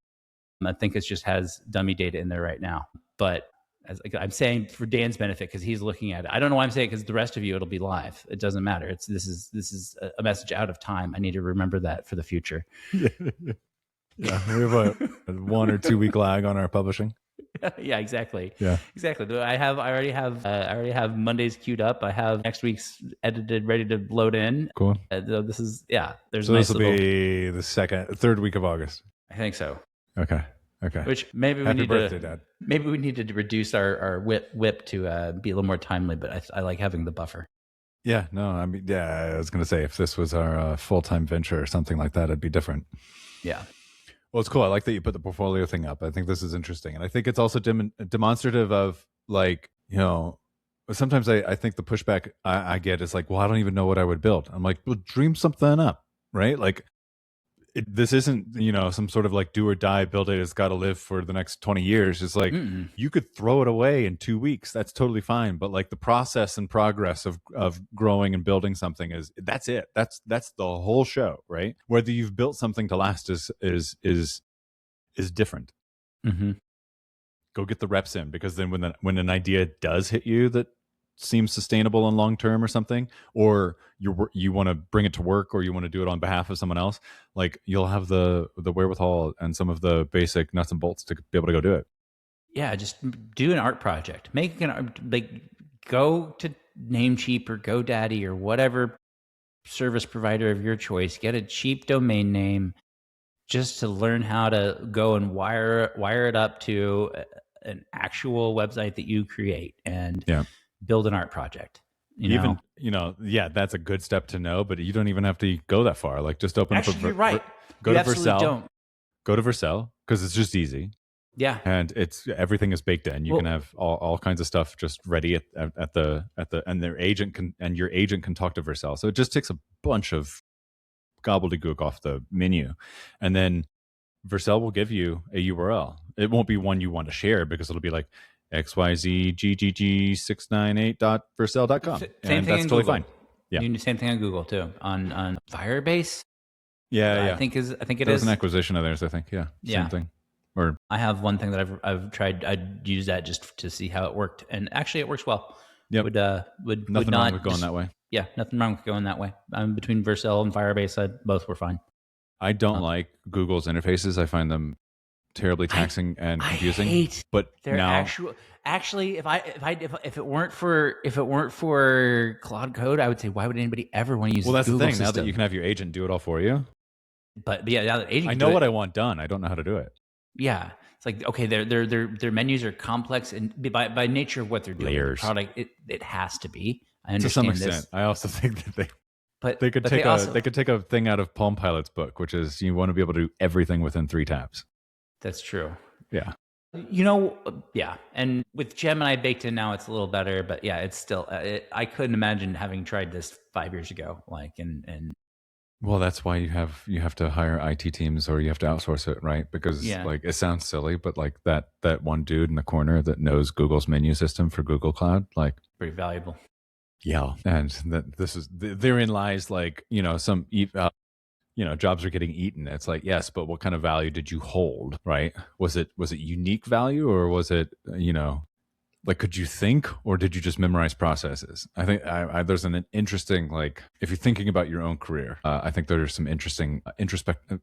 Speaker 1: I think it just has dummy data in there right now. But as I'm saying for Dan's benefit, because he's looking at it. I don't know why I'm saying it, because the rest of you, it'll be live. It doesn't matter. This is a message out of time. I need to remember that for the future.
Speaker 2: Yeah, we have a 1 or 2 week lag on our publishing.
Speaker 1: Yeah, exactly.
Speaker 2: Yeah,
Speaker 1: exactly. I already have Mondays queued up. I have next week's edited, ready to load in.
Speaker 2: Cool.
Speaker 1: This is There's
Speaker 2: so
Speaker 1: a nice
Speaker 2: this will be the 3rd week of August.
Speaker 1: I think so.
Speaker 2: Okay.
Speaker 1: Which maybe
Speaker 2: Happy
Speaker 1: we need
Speaker 2: birthday,
Speaker 1: to.
Speaker 2: Dad.
Speaker 1: Maybe we need to reduce our whip to be a little more timely. But I like having the buffer.
Speaker 2: Yeah. No. I mean, yeah. I was going to say if this was our full-time venture or something like that, it'd be different.
Speaker 1: Yeah.
Speaker 2: Well, it's cool. I like that you put the portfolio thing up. I think this is interesting. And I think it's also demonstrative of, like, sometimes I think the pushback I get is like, well, I don't even know what I would build. I'm like, well, dream something up, right? Like, this isn't, some sort of like do or die, build it. It's got to live for the next 20 years. It's like, you could throw it away in 2 weeks. That's totally fine. But like the process and progress of growing and building something that's it. That's the whole show, right? Whether you've built something to last is different.
Speaker 1: Mm-hmm.
Speaker 2: Go get the reps in, because then when an idea does hit you that seems sustainable and long term or something, or you want to bring it to work, or you want to do it on behalf of someone else, like you'll have the wherewithal and some of the basic nuts and bolts to be able to go do it.
Speaker 1: Yeah, just do an art project. Make go to Namecheap or GoDaddy or whatever service provider of your choice. Get a cheap domain name, just to learn how to go and wire it up to an actual website that you create, and build an art project.
Speaker 2: That's a good step to know, but you don't even have to go that far. Like, just open
Speaker 1: Actually,
Speaker 2: up
Speaker 1: you're right.
Speaker 2: Go to Vercel. Go to Vercel, because it's just easy.
Speaker 1: Yeah,
Speaker 2: and everything is baked in. You can have all kinds of stuff just ready at the and your agent can talk to Vercel. So it just takes a bunch of gobbledygook off the menu, and then Vercel will give you a URL. It won't be one you want to share, because it'll be like xyzggg698.vercel.com, and that's totally fine.
Speaker 1: Yeah, you do the same thing on Google too. On Firebase.
Speaker 2: Yeah.
Speaker 1: I think it
Speaker 2: is. There's an acquisition of theirs, I think. Yeah. Same thing. Or
Speaker 1: I have one thing that I've tried. I'd use that just to see how it worked, and actually it works well.
Speaker 2: Yeah.
Speaker 1: Would
Speaker 2: nothing
Speaker 1: not
Speaker 2: wrong with going that way.
Speaker 1: Yeah, nothing wrong with going that way. Between Vercel and Firebase, both were fine.
Speaker 2: I don't like Google's interfaces. I find them terribly taxing and confusing. But
Speaker 1: they're
Speaker 2: now,
Speaker 1: actually, if it weren't for Cloud Code, I would say, why would anybody ever want to use?
Speaker 2: Well, that's
Speaker 1: Google
Speaker 2: the thing.
Speaker 1: system?
Speaker 2: Now that you can have your agent do it all for you.
Speaker 1: But yeah, now that agent,
Speaker 2: I know what I want done. I don't know how to do it.
Speaker 1: Yeah, it's like, okay, their menus are complex, and by nature of what they're doing,
Speaker 2: layers.
Speaker 1: The product it has to be. I understand
Speaker 2: to some extent.
Speaker 1: this.
Speaker 2: I also think that they could take a thing out of Palm Pilot's book, which is you want to be able to do everything within 3 tabs.
Speaker 1: That's true.
Speaker 2: Yeah.
Speaker 1: Yeah. And with Gemini baked in now, it's a little better, but yeah, it's still, I couldn't imagine having tried this 5 years ago.
Speaker 2: Well, that's why you have to hire IT teams, or you have to outsource it, right? Because like, it sounds silly, but like that one dude in the corner that knows Google's menu system for Google Cloud, like,
Speaker 1: pretty valuable.
Speaker 2: Yeah. And therein lies, like, some, jobs are getting eaten. It's like, yes, but what kind of value did you hold, right? Was it unique value, or was it, like, could you think, or did you just memorize processes? I think there's an interesting, like, if you're thinking about your own career, I think there's some interesting introspective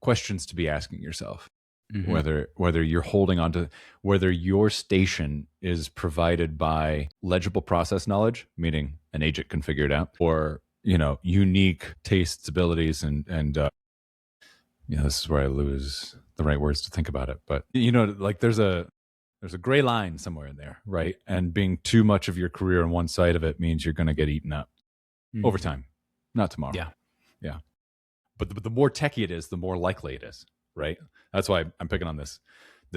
Speaker 2: questions to be asking yourself. Mm-hmm. Whether you're holding on to, whether your station is provided by legible process knowledge, meaning an agent can figure it out, or unique tastes, abilities, and this is where I lose the right words to think about it. But like, there's a gray line somewhere in there, right? And being too much of your career on one side of it means you're going to get eaten up over time, not tomorrow. Yeah. But the more techie it is, the more likely it is, right? That's why I'm picking on this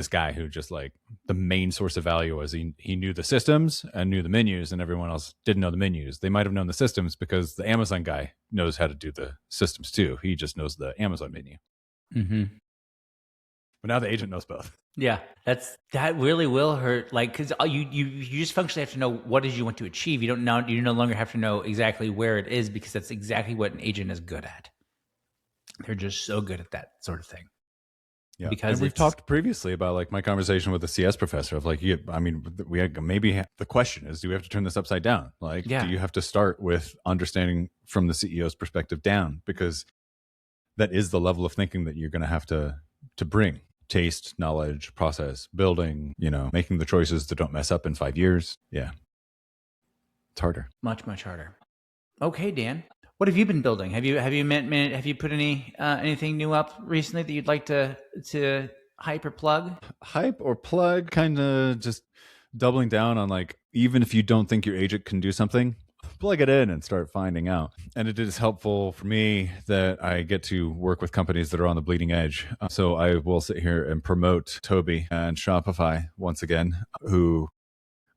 Speaker 2: guy who just, like, the main source of value was he knew the systems and knew the menus, and everyone else didn't know the menus. They might have known the systems because the Amazon guy knows how to do the systems too. He just knows the Amazon menu.
Speaker 1: Mm-hmm.
Speaker 2: But now the agent knows both.
Speaker 1: Yeah, that really will hurt. Like, because you just functionally have to know what it is you want to achieve. You no longer have to know exactly where it is, because that's exactly what an agent is good at. They're just so good at that sort of thing.
Speaker 2: Yeah,
Speaker 1: because
Speaker 2: and we've talked previously about like my conversation with the CS professor of like, the question is, do we have to turn this upside down? Like, do you have to start with understanding from the CEO's perspective down? Because that is the level of thinking that you're going to have to bring. Taste, knowledge, process, building, making the choices that don't mess up in 5 years. Yeah. It's harder.
Speaker 1: Much, much harder. Okay, Dan. What have you been building? Have you put anything new up recently that you'd like to hype or plug?
Speaker 2: Hype or plug, kind of just doubling down on like, even if you don't think your agent can do something, plug it in and start finding out. And it is helpful for me that I get to work with companies that are on the bleeding edge. So I will sit here and promote Toby and Shopify once again, who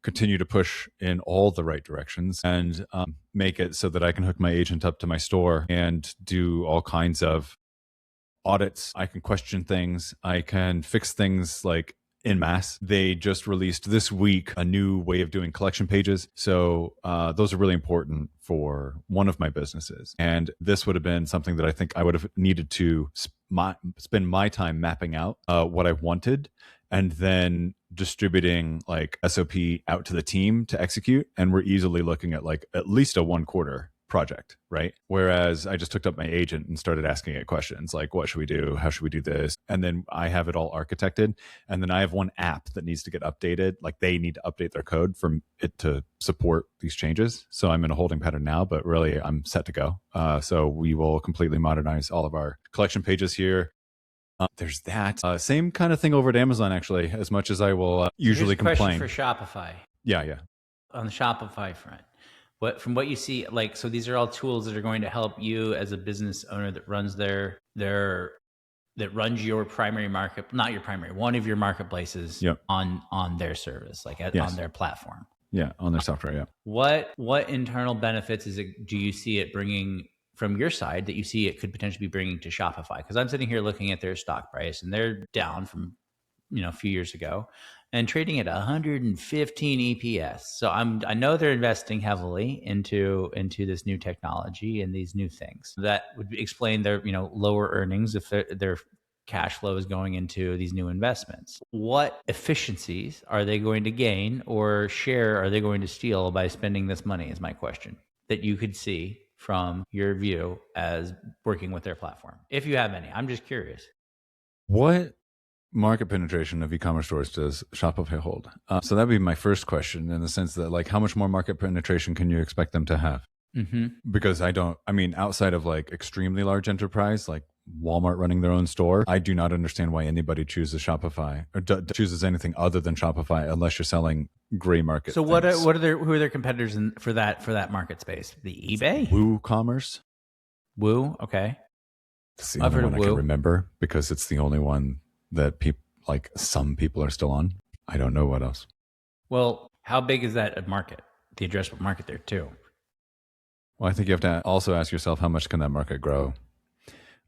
Speaker 2: continue to push in all the right directions and make it so that I can hook my agent up to my store and do all kinds of audits. I can question things. I can fix things like en masse. They just released this week a new way of doing collection pages. So those are really important for one of my businesses. And this would have been something that I think I would have needed to spend my time mapping out what I wanted and then distributing like SOP out to the team to execute. And we're easily looking at like at least a 1 quarter project, right? Whereas I just hooked up my agent and started asking it questions like, what should we do? How should we do this? And then I have it all architected. And then I have one app that needs to get updated. Like they need to update their code for it to support these changes. So I'm in a holding pattern now, but really I'm set to go. So we will completely modernize all of our collection pages here. There's that. Same kind of thing over at Amazon, actually, as much as I will usually complain.
Speaker 1: For Shopify.
Speaker 2: Yeah.
Speaker 1: On the Shopify front. From what you see, like, so these are all tools that are going to help you as a business owner that runs runs your primary market, not your primary, one of your marketplaces on their service, like on their platform.
Speaker 2: Yeah, on their software, yeah.
Speaker 1: What internal benefits do you see it bringing from your side that you see it could potentially be bringing to Shopify? Because I'm sitting here looking at their stock price and they're down from a few years ago and trading at 115 EPS. So I know they're investing heavily into this new technology and these new things. That would explain their lower earnings if their cash flow is going into these new investments. What efficiencies are they going to gain or share are they going to steal by spending this money is my question that you could see from your view as working with their platform, if you have any. I'm just curious.
Speaker 2: What market penetration of e-commerce stores does Shopify hold? So that'd be my first question, in the sense that like, how much more market penetration can you expect them to have? Mm-hmm. Because outside of like extremely large enterprise, like Walmart running their own store, I do not understand why anybody chooses Shopify or chooses anything other than Shopify unless you're selling gray market.
Speaker 1: So who are their competitors for that market space? The eBay?
Speaker 2: WooCommerce.
Speaker 1: Woo, okay.
Speaker 2: It's the only one I can remember because it's the only one that some people are still on. I don't know what else.
Speaker 1: Well, how big is that market? The addressable market there too.
Speaker 2: Well, I think you have to also ask yourself, how much can that market grow?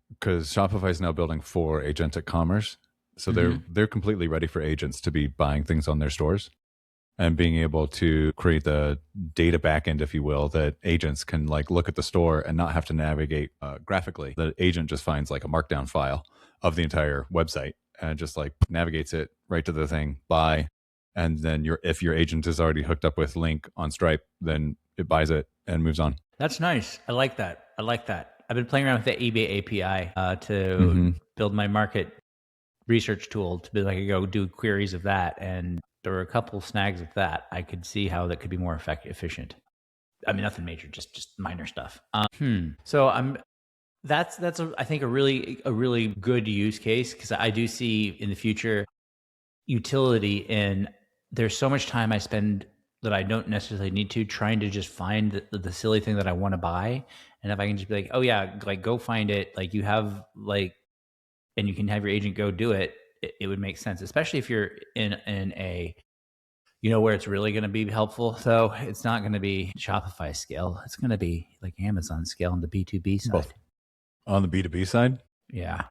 Speaker 2: Because Shopify is now building for agentic commerce. So they're completely ready for agents to be buying things on their stores and being able to create the data backend, if you will, that agents can like look at the store and not have to navigate graphically. The agent just finds like a markdown file of the entire website and just like navigates it right to the thing, buy. And then if your agent is already hooked up with Link on Stripe, then it buys it and moves on.
Speaker 1: That's nice. I like that. I've been playing around with the eBay API to build my market research tool to be like, I could go do queries of that. And there were a couple snags with that. I could see how that could be more efficient. I mean, nothing major, just minor stuff. So that's I think a really good use case, because I do see in the future utility in, there's so much time I spend that I don't necessarily need to trying to just find the silly thing that I want to buy. And if I can just be like, oh yeah, like go find it, like you have like, and you can have your agent go do it, it would make sense, especially if you're in a, where it's really going to be helpful. So it's not going to be Shopify scale. It's going to be like Amazon scale on the B2B side.
Speaker 2: Both. On the B2B side?
Speaker 1: Yeah.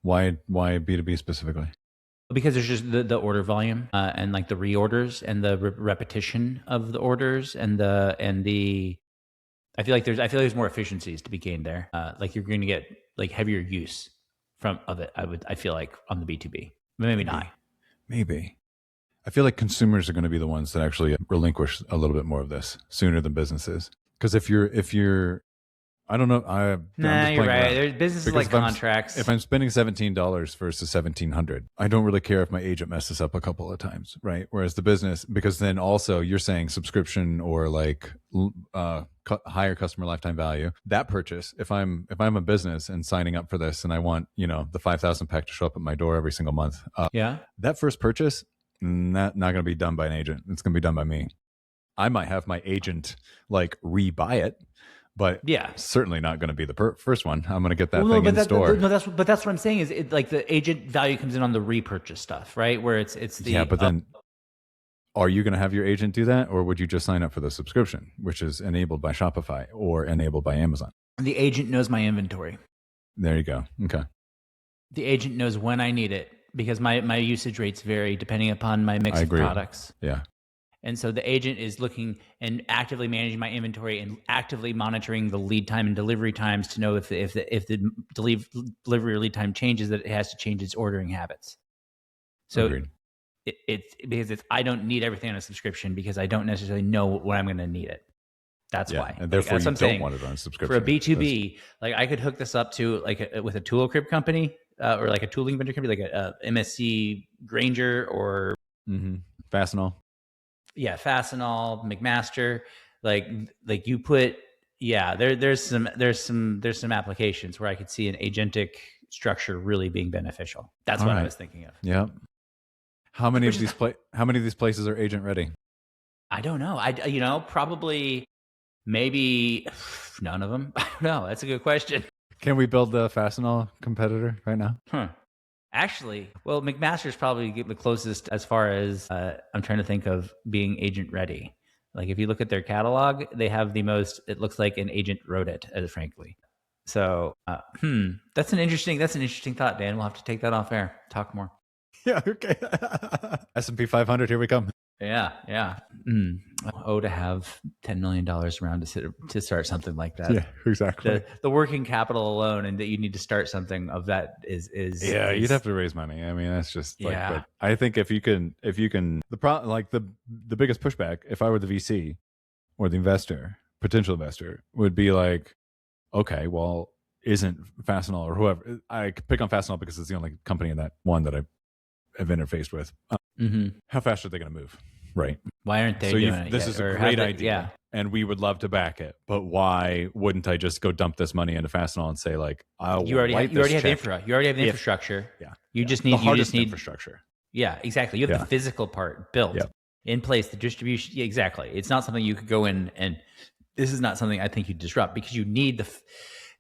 Speaker 2: Why B2B specifically?
Speaker 1: Because there's just the order volume and like the reorders and the repetition of the orders and the I feel like there's more efficiencies to be gained there. Like you're going to get like heavier use of it. I feel like on the B2B, maybe not.
Speaker 2: Maybe. I feel like consumers are going to be the ones that actually relinquish a little bit more of this sooner than businesses. Because if you're I don't know. I'm just
Speaker 1: you're right.
Speaker 2: around.
Speaker 1: There's businesses
Speaker 2: Because
Speaker 1: like contracts.
Speaker 2: If I'm spending $17 versus $1,700, I don't really care if my agent messes up a couple of times, right? Whereas the business, because then also you're saying subscription or like higher customer lifetime value. That purchase, if I'm a business and signing up for this, and I want the 5,000 pack to show up at my door every single month, that first purchase, not going to be done by an agent. It's going to be done by me. I might have my agent like rebuy it. But certainly not going to be the first one. I'm going to get that thing in store.
Speaker 1: That's what I'm saying is like the agent value comes in on the repurchase stuff, right? Where it's the
Speaker 2: but then are you going to have your agent do that, or would you just sign up for the subscription, which is enabled by Shopify or enabled by Amazon?
Speaker 1: The agent knows my inventory.
Speaker 2: There you go. Okay.
Speaker 1: The agent knows when I need it because my usage rates vary depending upon my mix of products.
Speaker 2: Yeah.
Speaker 1: And so the agent is looking and actively managing my inventory and actively monitoring the lead time and delivery times to know if the delivery lead time changes, that it has to change its ordering habits. So it's I don't need everything on a subscription because I don't necessarily know when I'm going to need it. That's why.
Speaker 2: And therefore you don't want it on a subscription.
Speaker 1: For a B2B, like I could hook this up to with a tool crib company or like a tooling vendor company, like a MSC Granger or
Speaker 2: Fastenal.
Speaker 1: Yeah, Fastenal, McMaster, like you put, there's some applications where I could see an agentic structure really being beneficial. That's what I was thinking of.
Speaker 2: Yeah. How many of these places are agent ready?
Speaker 1: I don't know. Probably maybe none of them. I don't know. That's a good question.
Speaker 2: Can we build the Fastenal competitor right now?
Speaker 1: Actually, well, McMaster's probably the closest as far as I'm trying to think of being agent ready. Like if you look at their catalog, they have the most. It looks like an agent wrote it, frankly. So, that's an interesting thought, Dan. We'll have to take that off air. Talk more.
Speaker 2: Yeah. Okay. S&P 500. Here we come.
Speaker 1: Yeah. To have $10 million around to start something like that.
Speaker 2: Yeah, exactly.
Speaker 1: The working capital alone, and that you need to start something of that is
Speaker 2: you'd have to raise money. I mean, that's just like. Yeah. But I think if you can, the biggest pushback, if I were the VC or the potential investor, would be like, okay, well, isn't Fastenal or whoever, I could pick on Fastenal because it's the only company in that one that I've interfaced with. How fast are they going to move? Right.
Speaker 1: Why aren't they doing it?
Speaker 2: This is a great idea, and we would love to back it. But why wouldn't I just go dump this money into Fastenal and say like, you already have
Speaker 1: the infrastructure.
Speaker 2: Yeah.
Speaker 1: You just need
Speaker 2: infrastructure.
Speaker 1: Yeah, exactly. You have the physical part built in place, the distribution. Yeah, exactly. It's not something you could go in, and this is not something I think you disrupt because you need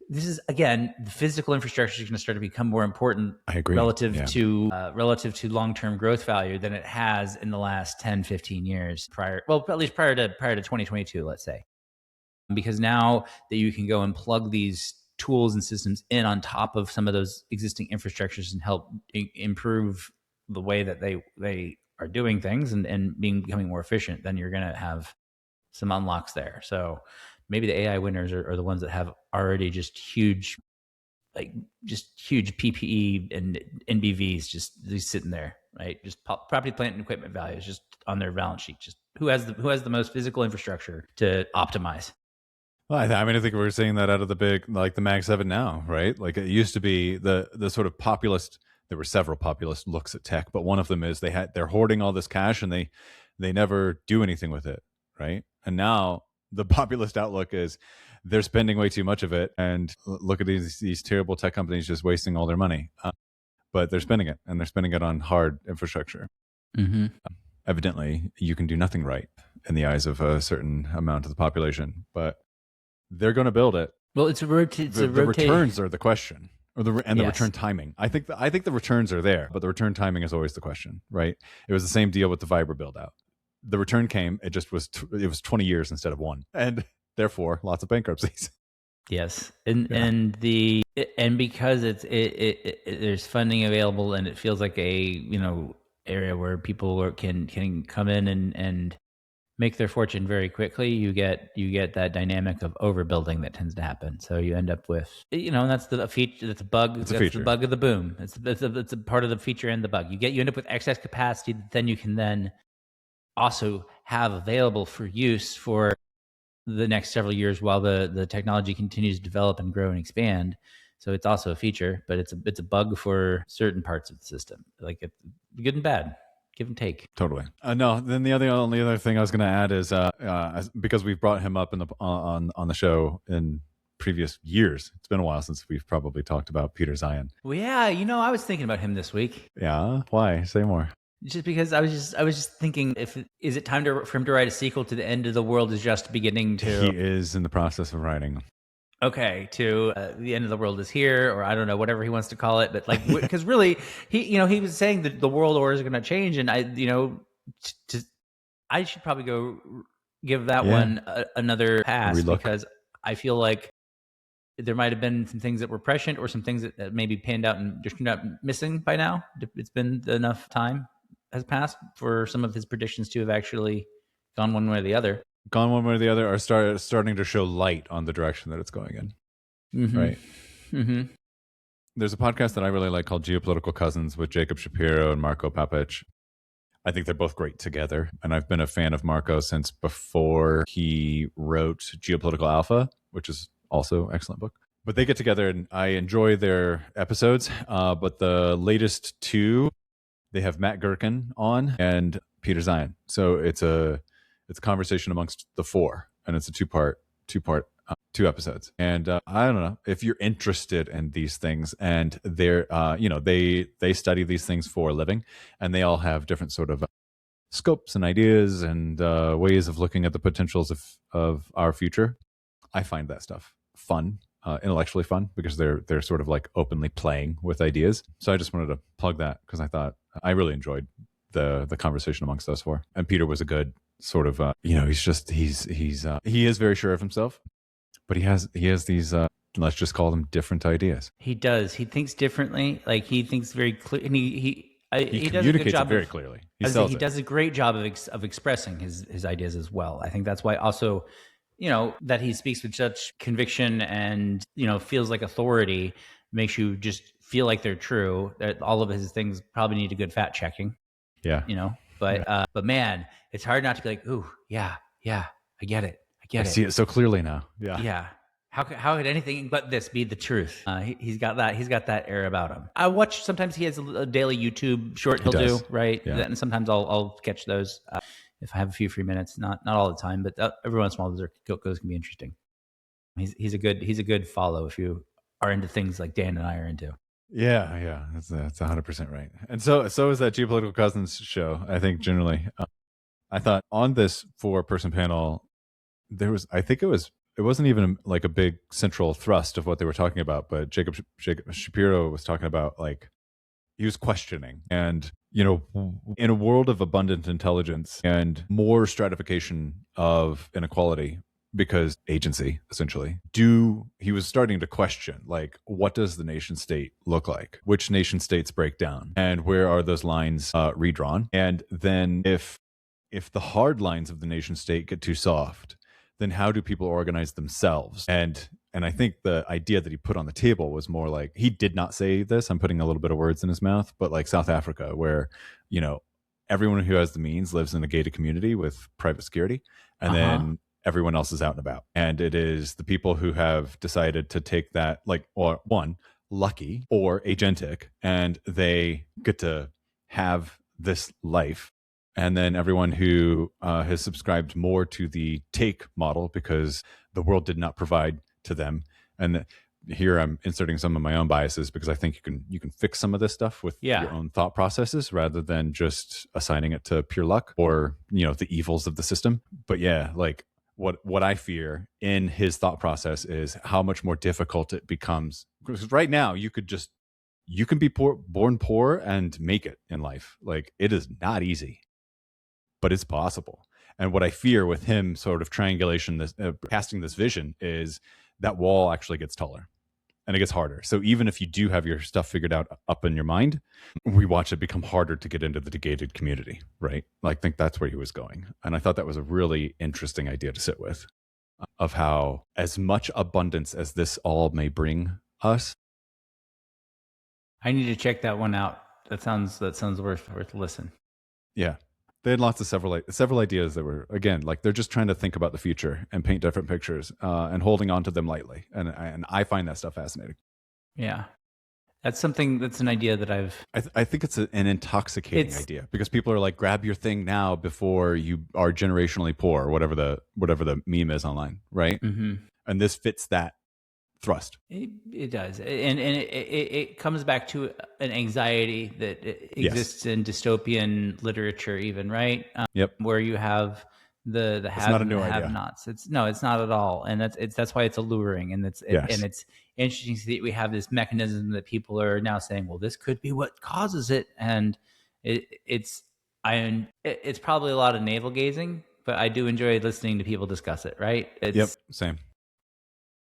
Speaker 1: this is, again, the physical infrastructure is going to start to become more important.
Speaker 2: I agree.
Speaker 1: Relative to long-term growth value than it has in the last 10, 15 years at least prior to 2022, let's say. Because now that you can go and plug these tools and systems in on top of some of those existing infrastructures and help improve the way that they are doing things and becoming more efficient, then you're going to have some unlocks there. So maybe the AI winners are the ones that have already just huge PPE and NBVs just sitting there, right? Just property, plant, and equipment values just on their balance sheet. Just who has the most physical infrastructure to optimize.
Speaker 2: Well, I think we're seeing that out of the big, like the Mag 7 now, right? Like it used to be the sort of populist. There were several populist looks at tech, but one of them is they're hoarding all this cash and they never do anything with it, right? And now the populist outlook is they're spending way too much of it, and look at these terrible tech companies just wasting all their money. But they're spending it, and they're spending it on hard infrastructure. Evidently, you can do nothing right in the eyes of a certain amount of the population, but they're going to build it.
Speaker 1: Well, the
Speaker 2: returns are the question, the return timing. I think the returns are there, but the return timing is always the question, right? It was the same deal with the Viber build out. The return came, it was 20 years instead of one, and therefore lots of bankruptcies.
Speaker 1: Yes, and because there's funding available, and it feels like a area where people can come in and make their fortune very quickly. You get that dynamic of overbuilding that tends to happen. So you end up with and that's the feature. That's a bug.
Speaker 2: It's a
Speaker 1: that's
Speaker 2: feature.
Speaker 1: The bug of the boom. It's a part of the feature and the bug. You end up with excess capacity that then you can also have available for use for the next several years while the technology continues to develop and grow and expand. So it's also a feature, but it's a bug for certain parts of the system, like it's good and bad, give and take.
Speaker 2: Totally. No. Then the only other thing I was going to add is because we've brought him up in the on the show in previous years. It's been a while since we've probably talked about Peter Zeihan.
Speaker 1: Well, yeah, I was thinking about him this week.
Speaker 2: Yeah. Why? Say more.
Speaker 1: Just because I was just thinking, is it time for him to write a sequel to The End of the World is Just Beginning to?
Speaker 2: He is in the process of writing.
Speaker 1: Okay, to The End of the World is Here, or I don't know, whatever he wants to call it. But like, because really, he was saying that the world order is going to change, and I should probably go give that one another pass because I feel like there might have been some things that were prescient or some things that maybe panned out and just turned out missing by now. It's been enough time has passed for some of his predictions to have actually gone one way or the other.
Speaker 2: Gone one way or the other, are starting to show light on the direction that it's going in.
Speaker 1: Mm-hmm.
Speaker 2: Right.
Speaker 1: Mm-hmm.
Speaker 2: There's a podcast that I really like called Geopolitical Cousins with Jacob Shapiro and Marco Papich. I think they're both great together. And I've been a fan of Marco since before he wrote Geopolitical Alpha, which is also an excellent book. But they get together and I enjoy their episodes. But the latest two, they have Matt Gherkin on and Peter Zeihan. So it's a conversation amongst the four, and it's a two two episodes. And I don't know if you're interested in these things, and they're they study these things for a living, and they all have different sort of scopes and ideas and ways of looking at the potentials of our future. I find that stuff fun. Intellectually fun, because they're sort of like openly playing with ideas. So I just wanted to plug that because I thought I really enjoyed the conversation amongst those four. And Peter was a good sort of he is very sure of himself, but he has these let's just call them different ideas.
Speaker 1: He does. He thinks differently. Like he thinks very clear, and he does a good job
Speaker 2: very clearly. He
Speaker 1: does a great job of expressing his ideas as well. I think that's why also, that he speaks with such conviction and, feels like authority makes you just feel like they're true. That all of his things probably need a good fact checking.
Speaker 2: Yeah.
Speaker 1: But man, it's hard not to be like, ooh, yeah, I get it.
Speaker 2: I see it so clearly now. Yeah.
Speaker 1: Yeah. How could anything but this be the truth? He's got that air about him. I watch, sometimes he has a daily YouTube short he'll do, right?
Speaker 2: Yeah.
Speaker 1: And sometimes I'll catch those. If I have a few free minutes, not all the time, but every once in a while, those can be interesting. He's a good follow if you are into things like Dan and I are into.
Speaker 2: Yeah, that's 100% right. And so is that Geopolitical Cousins show. I think generally, I thought on this 4-person panel, it wasn't even like a big central thrust of what they were talking about, but Jacob Shapiro was talking about, like, he was questioning, and in a world of abundant intelligence and more stratification of inequality, because agency essentially, he was starting to question, like, what does the nation state look like? Which nation states break down, and where are those lines redrawn? And then if the hard lines of the nation state get too soft, then how do people organize themselves? And I think the idea that he put on the table was more like, he did not say this, I'm putting a little bit of words in his mouth, but like South Africa, where, everyone who has the means lives in a gated community with private security, and then everyone else is out and about. And it is the people who have decided to take that, like, or one, lucky or agentic, and they get to have this life. And then everyone who has subscribed more to the take model because the world did not provide to them. And here I'm inserting some of my own biases, because I think you can fix some of this stuff with your own thought processes rather than just assigning it to pure luck or, the evils of the system. But yeah, like what I fear in his thought process is how much more difficult it becomes. Because right now you can be born poor and make it in life. Like, it is not easy, but it's possible. And what I fear with him sort of triangulation, casting this vision, is that wall actually gets taller and it gets harder. So even if you do have your stuff figured out up in your mind, we watch it become harder to get into the gated community, right? I think that's where he was going. And I thought that was a really interesting idea to sit with, of how as much abundance as this all may bring us.
Speaker 1: I need to check that one out. That sounds worth a listen.
Speaker 2: Yeah. They had lots of several ideas that were, again, like they're just trying to think about the future and paint different pictures and holding on to them lightly. And I find that stuff fascinating.
Speaker 1: Yeah. That's an idea that
Speaker 2: I think it's an intoxicating idea, because people are like, grab your thing now before you are generationally poor, or whatever the meme is online, right?
Speaker 1: Mm-hmm.
Speaker 2: And this fits that thrust.
Speaker 1: It does, and it comes back to an anxiety that exists in dystopian literature, even, right?
Speaker 2: Yep.
Speaker 1: Where you have the have and the have-nots. It's not at all, and that's why it's alluring, and it's interesting to see that we have this mechanism that people are now saying, well, this could be what causes it, and it's probably a lot of navel gazing, but I do enjoy listening to people discuss it, right?
Speaker 2: Yep, same.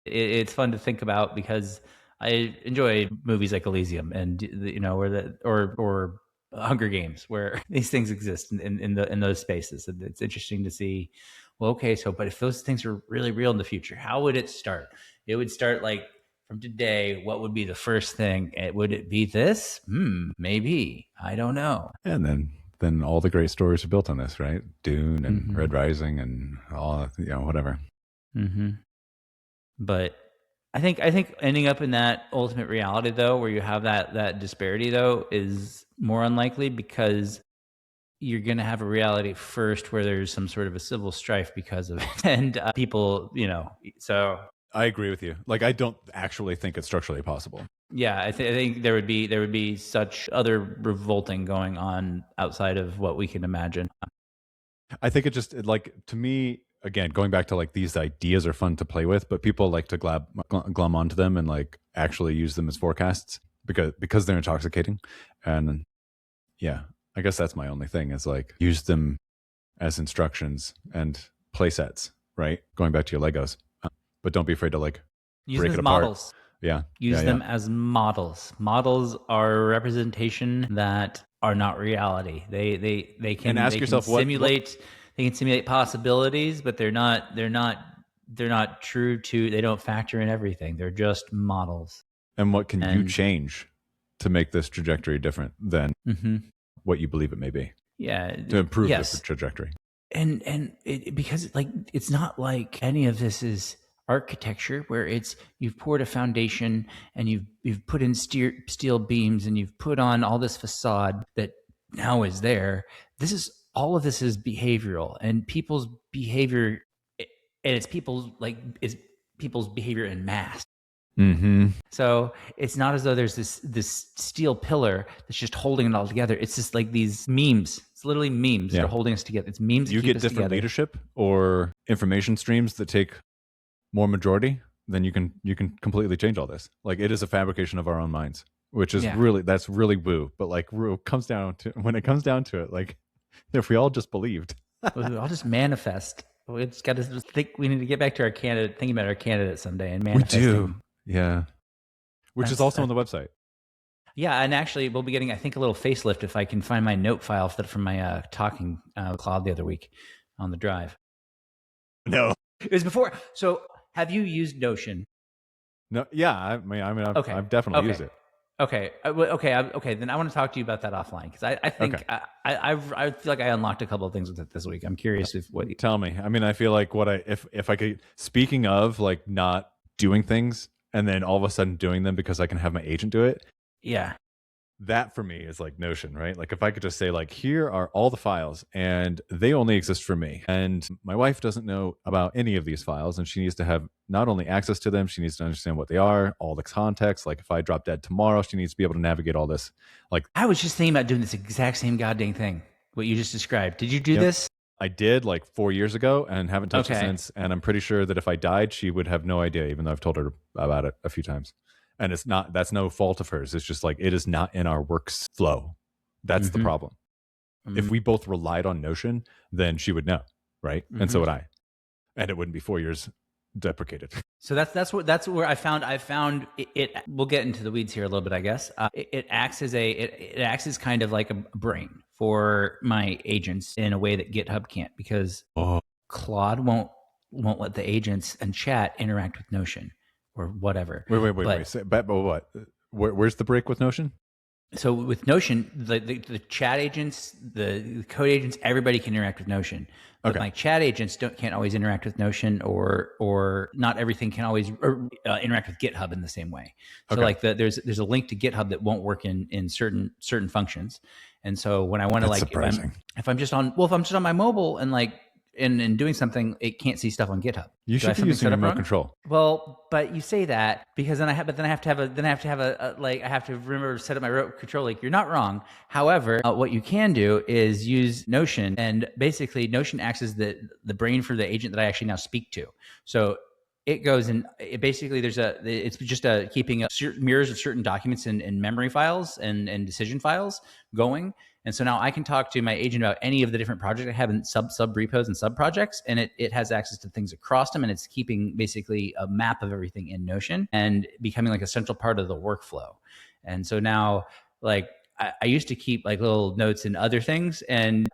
Speaker 1: It's fun to think about, because I enjoy movies like Elysium and or Hunger Games, where these things exist in those spaces. And it's interesting to see, well, okay, but if those things are really real in the future, how would it start? It would start like from today. What would be the first thing? Would it be this? Maybe. I don't know.
Speaker 2: And then all the great stories are built on this, right? Dune and Red Rising and all, whatever.
Speaker 1: Mm-hmm. But I think ending up in that ultimate reality, though, where you have that disparity, though, is more unlikely, because you're going to have a reality first where there's some sort of a civil strife because of it, and people, so.
Speaker 2: I agree with you. Like, I don't actually think it's structurally possible.
Speaker 1: Yeah, I think there would be such other revolting going on outside of what we can imagine.
Speaker 2: I think it just, like, to me, again, going back to like, these ideas are fun to play with, but people like to glom onto them and like actually use them as forecasts because they're intoxicating. And yeah, I guess that's my only thing, is like, use them as instructions and play sets, right? Going back to your Legos, but don't be afraid to like
Speaker 1: use
Speaker 2: break
Speaker 1: them
Speaker 2: it
Speaker 1: as
Speaker 2: apart.
Speaker 1: Models.
Speaker 2: Yeah.
Speaker 1: Use them as models. Models are a representation that are not reality. They can,
Speaker 2: and ask yourself,
Speaker 1: simulate. They can simulate possibilities, but they're not true to. They don't factor in everything. They're just models.
Speaker 2: And what can you change to make this trajectory different than what you believe it may be?
Speaker 1: Yeah,
Speaker 2: to improve this trajectory.
Speaker 1: And because it's not like any of this is architecture where you've poured a foundation and you've put in steel beams and you've put on all this facade that now is there. All of this is behavioral, and people's behavior, and it's people's behavior in mass.
Speaker 2: Mm-hmm.
Speaker 1: So it's not as though there's this steel pillar that's just holding it all together. It's just like these memes. It's literally memes that are holding us together. It's memes.
Speaker 2: You get different leadership or information streams that take more majority, then you can completely change all this. Like, it is a fabrication of our own minds, which is that's really woo. But like, when it comes down to it, like, if we all just believed,
Speaker 1: we all just manifest. We just got to think. We need to get back to thinking about our candidate someday, and manifesting.
Speaker 2: We do, yeah. Which is also on the website. Yeah,
Speaker 1: and actually, we'll be getting, I think, a little facelift if I can find my note file from my talking cloud the other week on the drive.
Speaker 2: No,
Speaker 1: it was before. So, have you used Notion?
Speaker 2: No. Yeah, I've definitely used it.
Speaker 1: Okay. Okay. Then I want to talk to you about that offline, because I think I feel like I unlocked a couple of things with it this week. I'm curious if what you
Speaker 2: tell me. I mean, I feel like if I could, speaking of like not doing things and then all of a sudden doing them because I can have my agent do it.
Speaker 1: Yeah.
Speaker 2: That for me is like Notion, right? Like, if I could just say, like, here are all the files and they only exist for me, and my wife doesn't know about any of these files, and she needs to have not only access to them, she needs to understand what they are, all the context. Like, if I drop dead tomorrow, she needs to be able to navigate all this. Like,
Speaker 1: I was just thinking about doing this exact same goddamn thing, what you just described. Did you do this?
Speaker 2: I did, like 4 years ago, and haven't touched it since. And I'm pretty sure that if I died, she would have no idea, even though I've told her about it a few times. And that's no fault of hers. It's just like, it is not in our works flow. That's the problem. If we both relied on Notion, then she would know, right? And so would I. And it wouldn't be 4 years deprecated.
Speaker 1: So that's where I found it. We'll get into the weeds here a little bit, I guess. It acts as kind of like a brain for my agents in a way that GitHub can't, because Claude won't let the agents and chat interact with Notion or whatever.
Speaker 2: Wait. But what? Where's the break with Notion?
Speaker 1: So with Notion, the chat agents, the code agents, everybody can interact with Notion. But my chat agents can't always interact with Notion, or not everything can always interact with GitHub in the same way. So like there's a link to GitHub that won't work in certain functions. And so when I want to if I'm just on my mobile and and doing something, it can't see stuff on GitHub.
Speaker 2: You should be using remote control.
Speaker 1: Well, but you say that because I have to remember to set up my remote control. Like, you're not wrong. However, what you can do is use Notion, and basically Notion acts as the brain for the agent that I actually now speak to. So it goes and it basically it's just keeping certain mirrors of certain documents in memory files and decision files going. And so now I can talk to my agent about any of the different projects I have in sub repos and sub projects, and it has access to things across them, and it's keeping basically a map of everything in Notion and becoming like a central part of the workflow. And so now, like, I used to keep like little notes in other things, and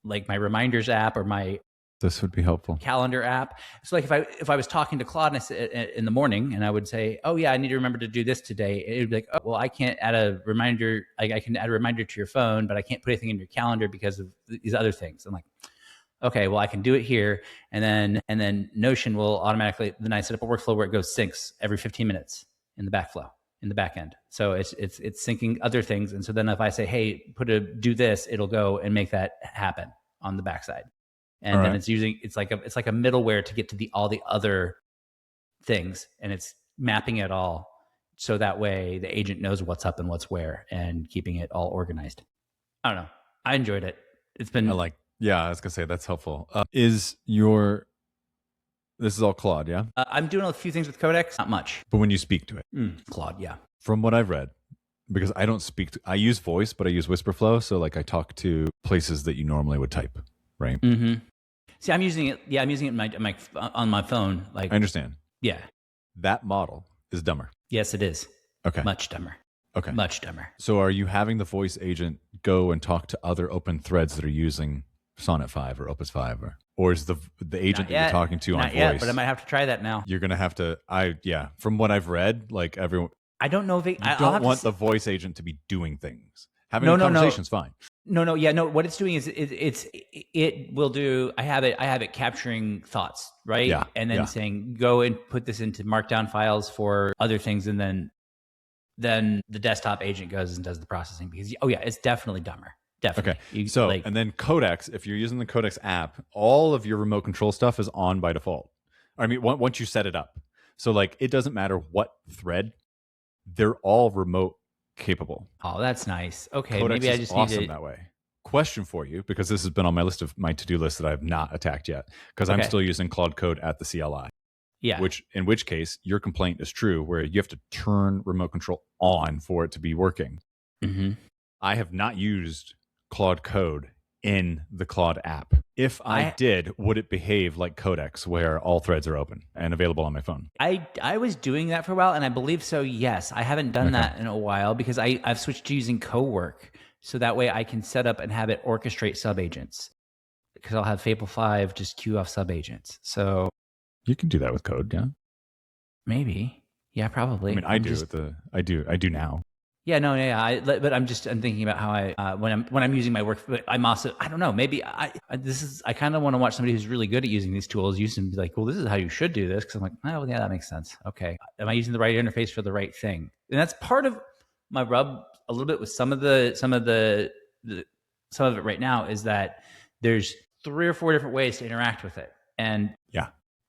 Speaker 1: like my reminders app or my
Speaker 2: This would be helpful.
Speaker 1: calendar app. So like if I was talking to Claude in the morning and I would say, oh yeah, I need to remember to do this today, it would be like, oh, well, I can't add a reminder. I can add a reminder to your phone, but I can't put anything in your calendar because of these other things. I'm like, okay, well, I can do it here. And then Notion will automatically, then I set up a workflow where it goes syncs every 15 minutes in the backflow, in the back end. So it's syncing other things. And so then if I say, hey, do this, it'll go and make that happen on the backside. And then it's like a middleware to get to all the other things, and it's mapping it all so that way the agent knows what's up and what's where, and keeping it all organized. I don't know. I enjoyed it. It's been
Speaker 2: I was gonna say that's helpful. This is all Claude, yeah?
Speaker 1: I'm doing a few things with Codex, not much.
Speaker 2: But when you speak to it,
Speaker 1: Claude, yeah.
Speaker 2: From what I've read, because I don't I use voice, but I use WhisperFlow, so like I talk to places that you normally would type. Right.
Speaker 1: Mm-hmm. See, I'm using it. Yeah, I'm using it on my phone. Like,
Speaker 2: I understand.
Speaker 1: Yeah.
Speaker 2: That model is dumber.
Speaker 1: Yes, it is.
Speaker 2: Okay.
Speaker 1: Much dumber.
Speaker 2: Okay.
Speaker 1: Much dumber.
Speaker 2: So, are you having the voice agent go and talk to other open threads that are using Sonnet 5 or Opus 5, or is the agent that you're talking to on voice?
Speaker 1: Not yet, but I might have to try that now.
Speaker 2: You're gonna have to. From what I've read, like everyone.
Speaker 1: I don't know if
Speaker 2: you don't want the voice agent to be doing things. Having a conversation is fine.
Speaker 1: No. What it's doing is it will do. I have it capturing thoughts, right?
Speaker 2: Yeah.
Speaker 1: And then saying, go and put this into markdown files for other things, and then the desktop agent goes and does the processing, because it's definitely dumber. Definitely.
Speaker 2: Okay. And then Codex, if you're using the Codex app, all of your remote control stuff is on by default. I mean, once you set it up, so like it doesn't matter what thread, they're all remote capable.
Speaker 1: Oh, that's nice. Okay,
Speaker 2: Codex
Speaker 1: maybe I just
Speaker 2: awesome
Speaker 1: need to...
Speaker 2: that way. Question for you, because this has been on my list of my to-do list that I have not attacked yet, because I'm still using Claude Code at the CLI.
Speaker 1: Yeah.
Speaker 2: In which case, your complaint is true, where you have to turn remote control on for it to be working.
Speaker 1: Mm-hmm.
Speaker 2: I have not used Claude Code in the Claude app. If I did, would it behave like Codex, where all threads are open and available on my phone?
Speaker 1: I was doing that for a while, and I believe so, yes. I haven't done that in a while, because I've switched to using CoWork, so that way I can set up and have it orchestrate subagents, because I'll have Fable 5 just queue off subagents. So
Speaker 2: you can do that with code, yeah?
Speaker 1: Maybe. Yeah, probably.
Speaker 2: I mean, I do now.
Speaker 1: Yeah, no, yeah. But I'm thinking about how when I'm using my work. But I'm also, I don't know. Maybe I kind of want to watch somebody who's really good at using these tools use them and be like, well, this is how you should do this. Because I'm like, oh yeah, that makes sense. Okay, am I using the right interface for the right thing? And that's part of my rub a little bit with some of it right now, is that there's 3 or 4 different ways to interact with it, and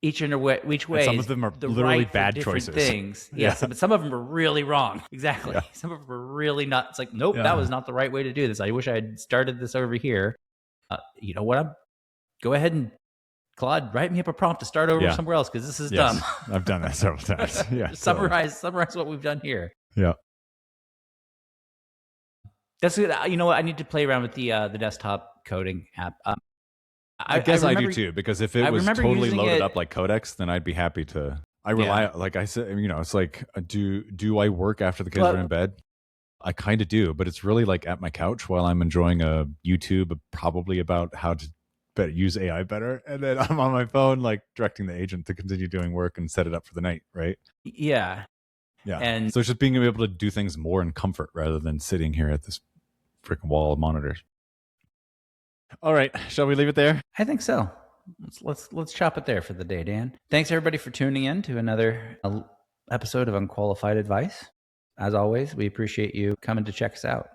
Speaker 1: each way. And
Speaker 2: some of them are literally bad choices.
Speaker 1: Things. Yes, but some of them are really wrong. Exactly. Yeah. Some of them are really not. It's like, nope, that was not the right way to do this. I wish I had started this over here. You know what? Go ahead and Claude, write me up a prompt to start over somewhere else, because this is dumb.
Speaker 2: I've done that several times. Yeah.
Speaker 1: Summarize what we've done here.
Speaker 2: Yeah.
Speaker 1: That's good. You know what? I need to play around with the desktop coding app.
Speaker 2: I guess I do too, because if it was totally loaded up like Codex, then I'd be happy to. I rely, like I said, it's like, do I work after the kids are in bed? I kind of do, but it's really like at my couch while I'm enjoying a YouTube probably about how to use AI better, and then I'm on my phone like directing the agent to continue doing work and set it up for the night, right?
Speaker 1: Yeah.
Speaker 2: And so it's just being able to do things more in comfort rather than sitting here at this freaking wall of monitors. All right, shall we leave it there?
Speaker 1: I think so. Let's chop it there for the day, Dan. Thanks everybody for tuning in to another episode of Unqualified Advice. As always, we appreciate you coming to check us out.